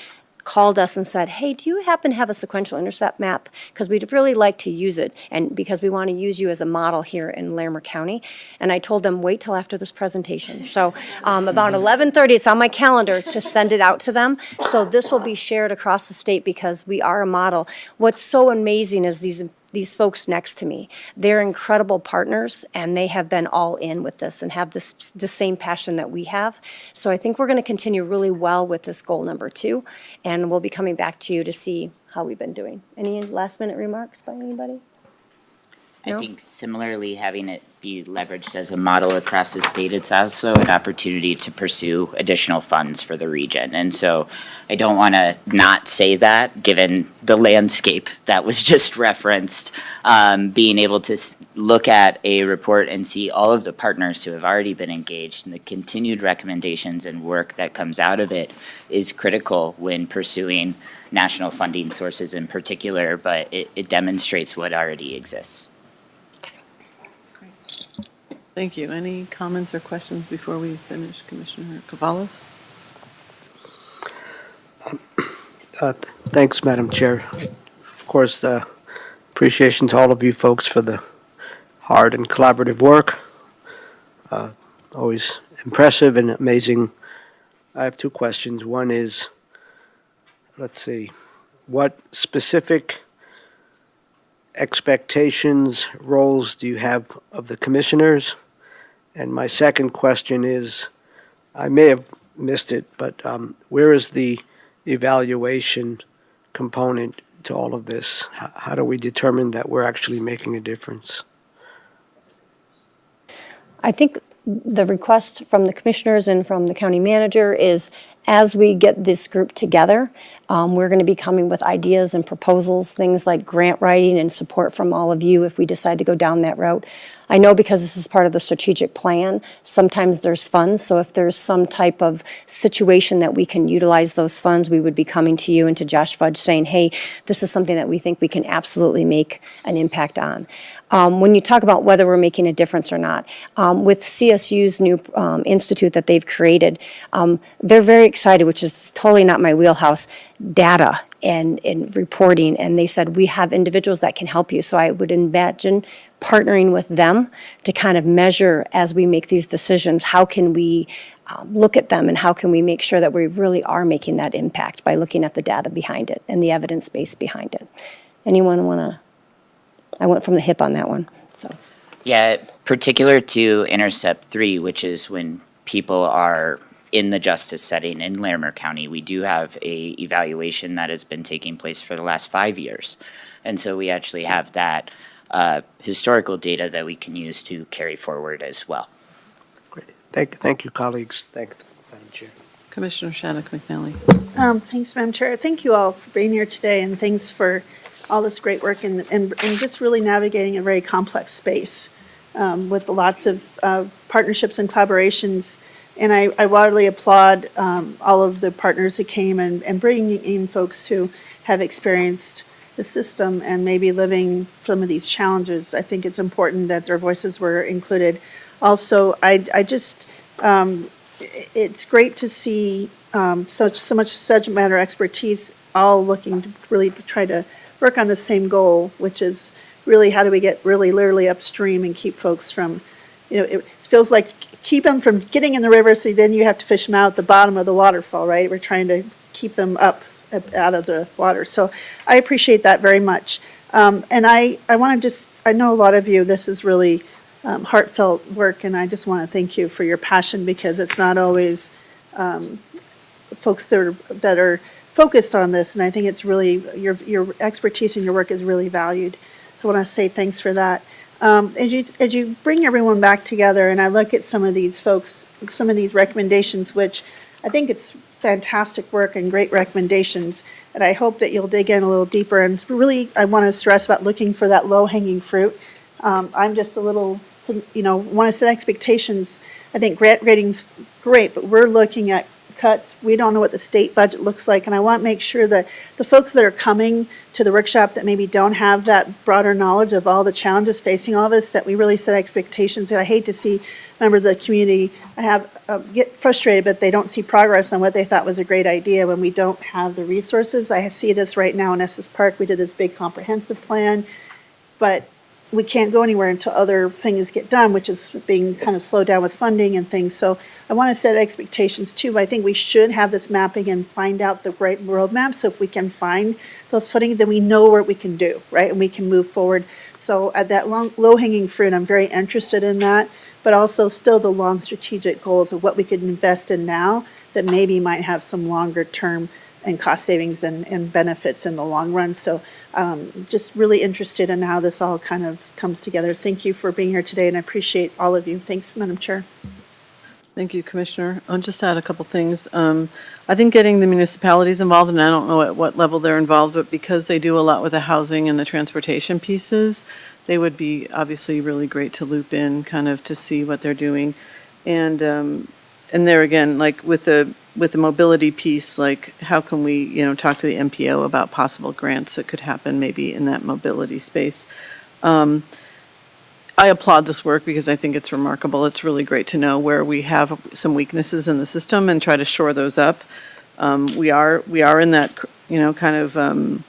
called us and said, hey, do you happen to have a sequential intercept map? Because we'd really like to use it, and because we want to use you as a model here in Larimer County. And I told them, wait till after this presentation. So about 11:30, it's on my calendar to send it out to them. So this will be shared across the state because we are a model. What's so amazing is these folks next to me, they're incredible partners, and they have been all in with this and have the same passion that we have. So I think we're going to continue really well with this goal number 2, and we'll be coming back to you to see how we've been doing. Any last minute remarks by anybody? I think similarly, having it be leveraged as a model across the state, it's also an opportunity to pursue additional funds for the region. And so I don't want to not say that, given the landscape that was just referenced, being able to look at a report and see all of the partners who have already been engaged and the continued recommendations and work that comes out of it is critical when pursuing national funding sources in particular, but it demonstrates what already exists. Thank you. Any comments or questions before we finish, Commissioner Cavalas? Thanks, Madam Chair. Of course, appreciation to all of you folks for the hard and collaborative work. Always impressive and amazing. I have 2 questions. One is, let's see, what specific expectations, roles do you have of the commissioners? And my second question is, I may have missed it, but where is the evaluation component to all of this? How do we determine that we're actually making a difference? I think the request from the commissioners and from the county manager is, as we get this group together, we're going to be coming with ideas and proposals, things like grant writing and support from all of you if we decide to go down that route. I know because this is part of the strategic plan, sometimes there's funds, so if there's some type of situation that we can utilize those funds, we would be coming to you and to Josh Fudge saying, hey, this is something that we think we can absolutely make an impact on. When you talk about whether we're making a difference or not, with CSU's new institute that they've created, they're very excited, which is totally not my wheelhouse, data and reporting, and they said, we have individuals that can help you. So I would imagine partnering with them to kind of measure as we make these decisions, how can we look at them and how can we make sure that we really are making that impact by looking at the data behind it and the evidence base behind it. Anyone want to? I went from the hip on that one, so. Yeah, particular to Intercept 3, which is when people are in the justice setting in Larimer County, we do have a evaluation that has been taking place for the last 5 years. And so we actually have that historical data that we can use to carry forward as well. Great. Thank you, colleagues. Thanks, Madam Chair. Commissioner Shannock McNally. Thanks, Madam Chair. Thank you all for being here today, and thanks for all this great work and just really navigating a very complex space with lots of partnerships and collaborations. And I wildly applaud all of the partners who came and bringing in folks who have experienced the system and maybe living some of these challenges. I think it's important that their voices were included. Also, I just, it's great to see so much subject matter expertise all looking to really try to work on the same goal, which is really how do we get really literally upstream and keep folks from, it feels like keep them from getting in the river, so then you have to fish them out at the bottom of the waterfall, right? We're trying to keep them up out of the water. So I appreciate that very much. And I want to just, I know a lot of you, this is really heartfelt work, and I just want to thank you for your passion, because it's not always folks that are focused on this, and I think it's really, your expertise and your work is really valued. So I want to say thanks for that. As you bring everyone back together, and I look at some of these folks, some of these recommendations, which I think it's fantastic work and great recommendations. And I hope that you'll dig in a little deeper. And really, I want to stress about looking for that low-hanging fruit. I'm just a little, want to set expectations. I think grant rating's great, but we're looking at cuts. We don't know what the state budget looks like. And I want to make sure that the folks that are coming to the workshop that maybe don't have that broader knowledge of all the challenges facing all of us, that we really set expectations. And I hate to see members of the community get frustrated, but they don't see progress on what they thought was a great idea when we don't have the resources. I see this right now in Estes Park. We did this big comprehensive plan, but we can't go anywhere until other things get done, which is being kind of slowed down with funding and things. So I want to set expectations too. But I think we should have this mapping and find out the right roadmap. So if we can find those footings, then we know what we can do, right? And we can move forward. So at that low-hanging fruit, I'm very interested in that, but also still the long strategic goals of what we could invest in now that maybe might have some longer term and cost savings and benefits in the long run. So just really interested in how this all kind of comes together. Thank you for being here today, and I appreciate all of you. Thanks, Madam Chair. Thank you, Commissioner. I'll just add a couple things. I think getting the municipalities involved, and I don't know at what level they're involved, but because they do a lot with the housing and the transportation pieces, they would be obviously really great to loop in kind of to see what they're doing. And there again, like with the mobility piece, like how can we, talk to the MPO about possible grants that could happen maybe in that mobility space. I applaud this work because I think it's remarkable. It's really great to know where we have some weaknesses in the system and try to shore those up. We are in that, kind of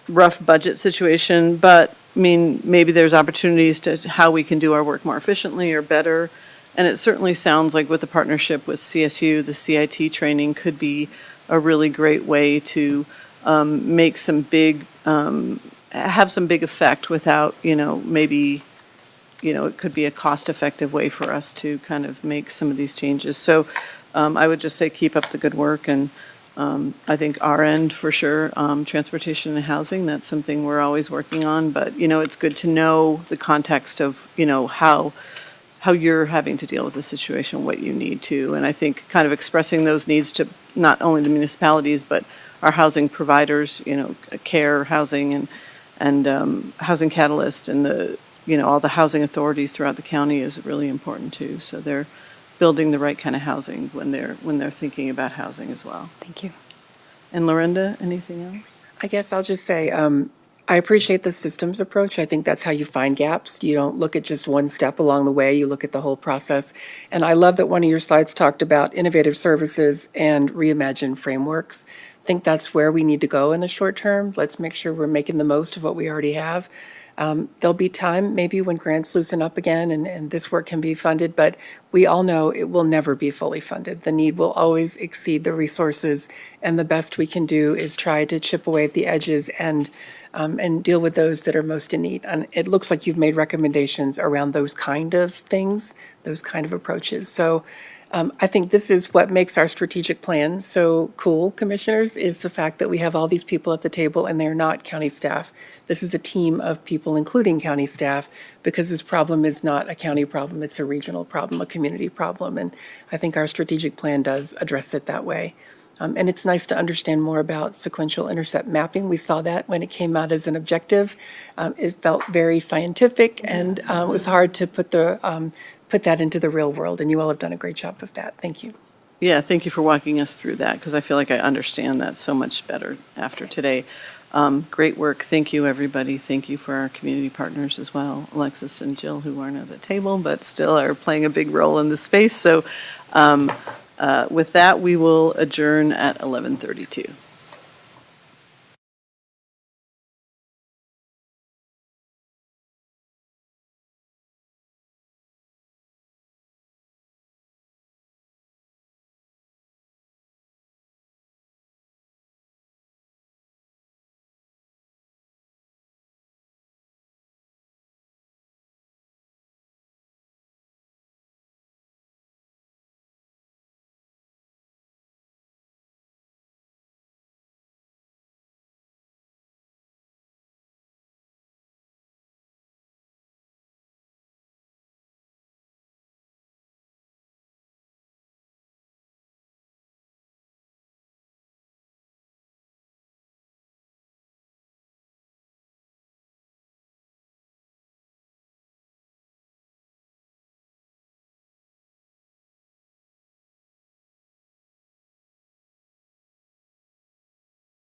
rough budget situation, but I mean, maybe there's opportunities to how we can do our work more efficiently or better. And it certainly sounds like with the partnership with CSU, the CIT training could be a really great way to make some big, have some big effect without, maybe, it could be a cost-effective way for us to kind of make some of these changes. So I would just say keep up the good work. And I think our end for sure, transportation and housing, that's something we're always working on. But, it's good to know the context of, how you're having to deal with the situation, what you need to. And I think kind of expressing those needs to not only the municipalities, but our housing providers, CARE Housing and Housing Catalyst and all the housing authorities throughout the county is really important too. So they're building the right kind of housing when they're thinking about housing as well. Thank you. And Lorinda, anything else? I guess I'll just say, I appreciate the systems approach. I think that's how you find gaps. You don't look at just one step along the way, you look at the whole process. And I love that one of your slides talked about innovative services and reimagined frameworks. I think that's where we need to go in the short term. Let's make sure we're making the most of what we already have. There'll be time maybe when grants loosen up again and this work can be funded, but we all know it will never be fully funded. The need will always exceed the resources, and the best we can do is try to chip away at the edges and deal with those that are most in need. And it looks like you've made recommendations around those kind of things, those kind of approaches. So I think this is what makes our strategic plan so cool, commissioners, is the fact that we have all these people at the table and they're not county staff. This is a team of people, including county staff, because this problem is not a county problem, it's a regional problem, a community problem. And I think our strategic plan does address it that way. And it's nice to understand more about sequential intercept mapping. We saw that when it came out as an objective. It felt very scientific, and it was hard to put that into the real world, and you all have done a great job of that. Thank you. Yeah, thank you for walking us through that, because I feel like I understand that so much better after today. Great work. Thank you, everybody. Thank you for our community partners as well, Alexis and Jill, who aren't at the table, but still are playing a big role in this space. So with that, we will adjourn at 11:32.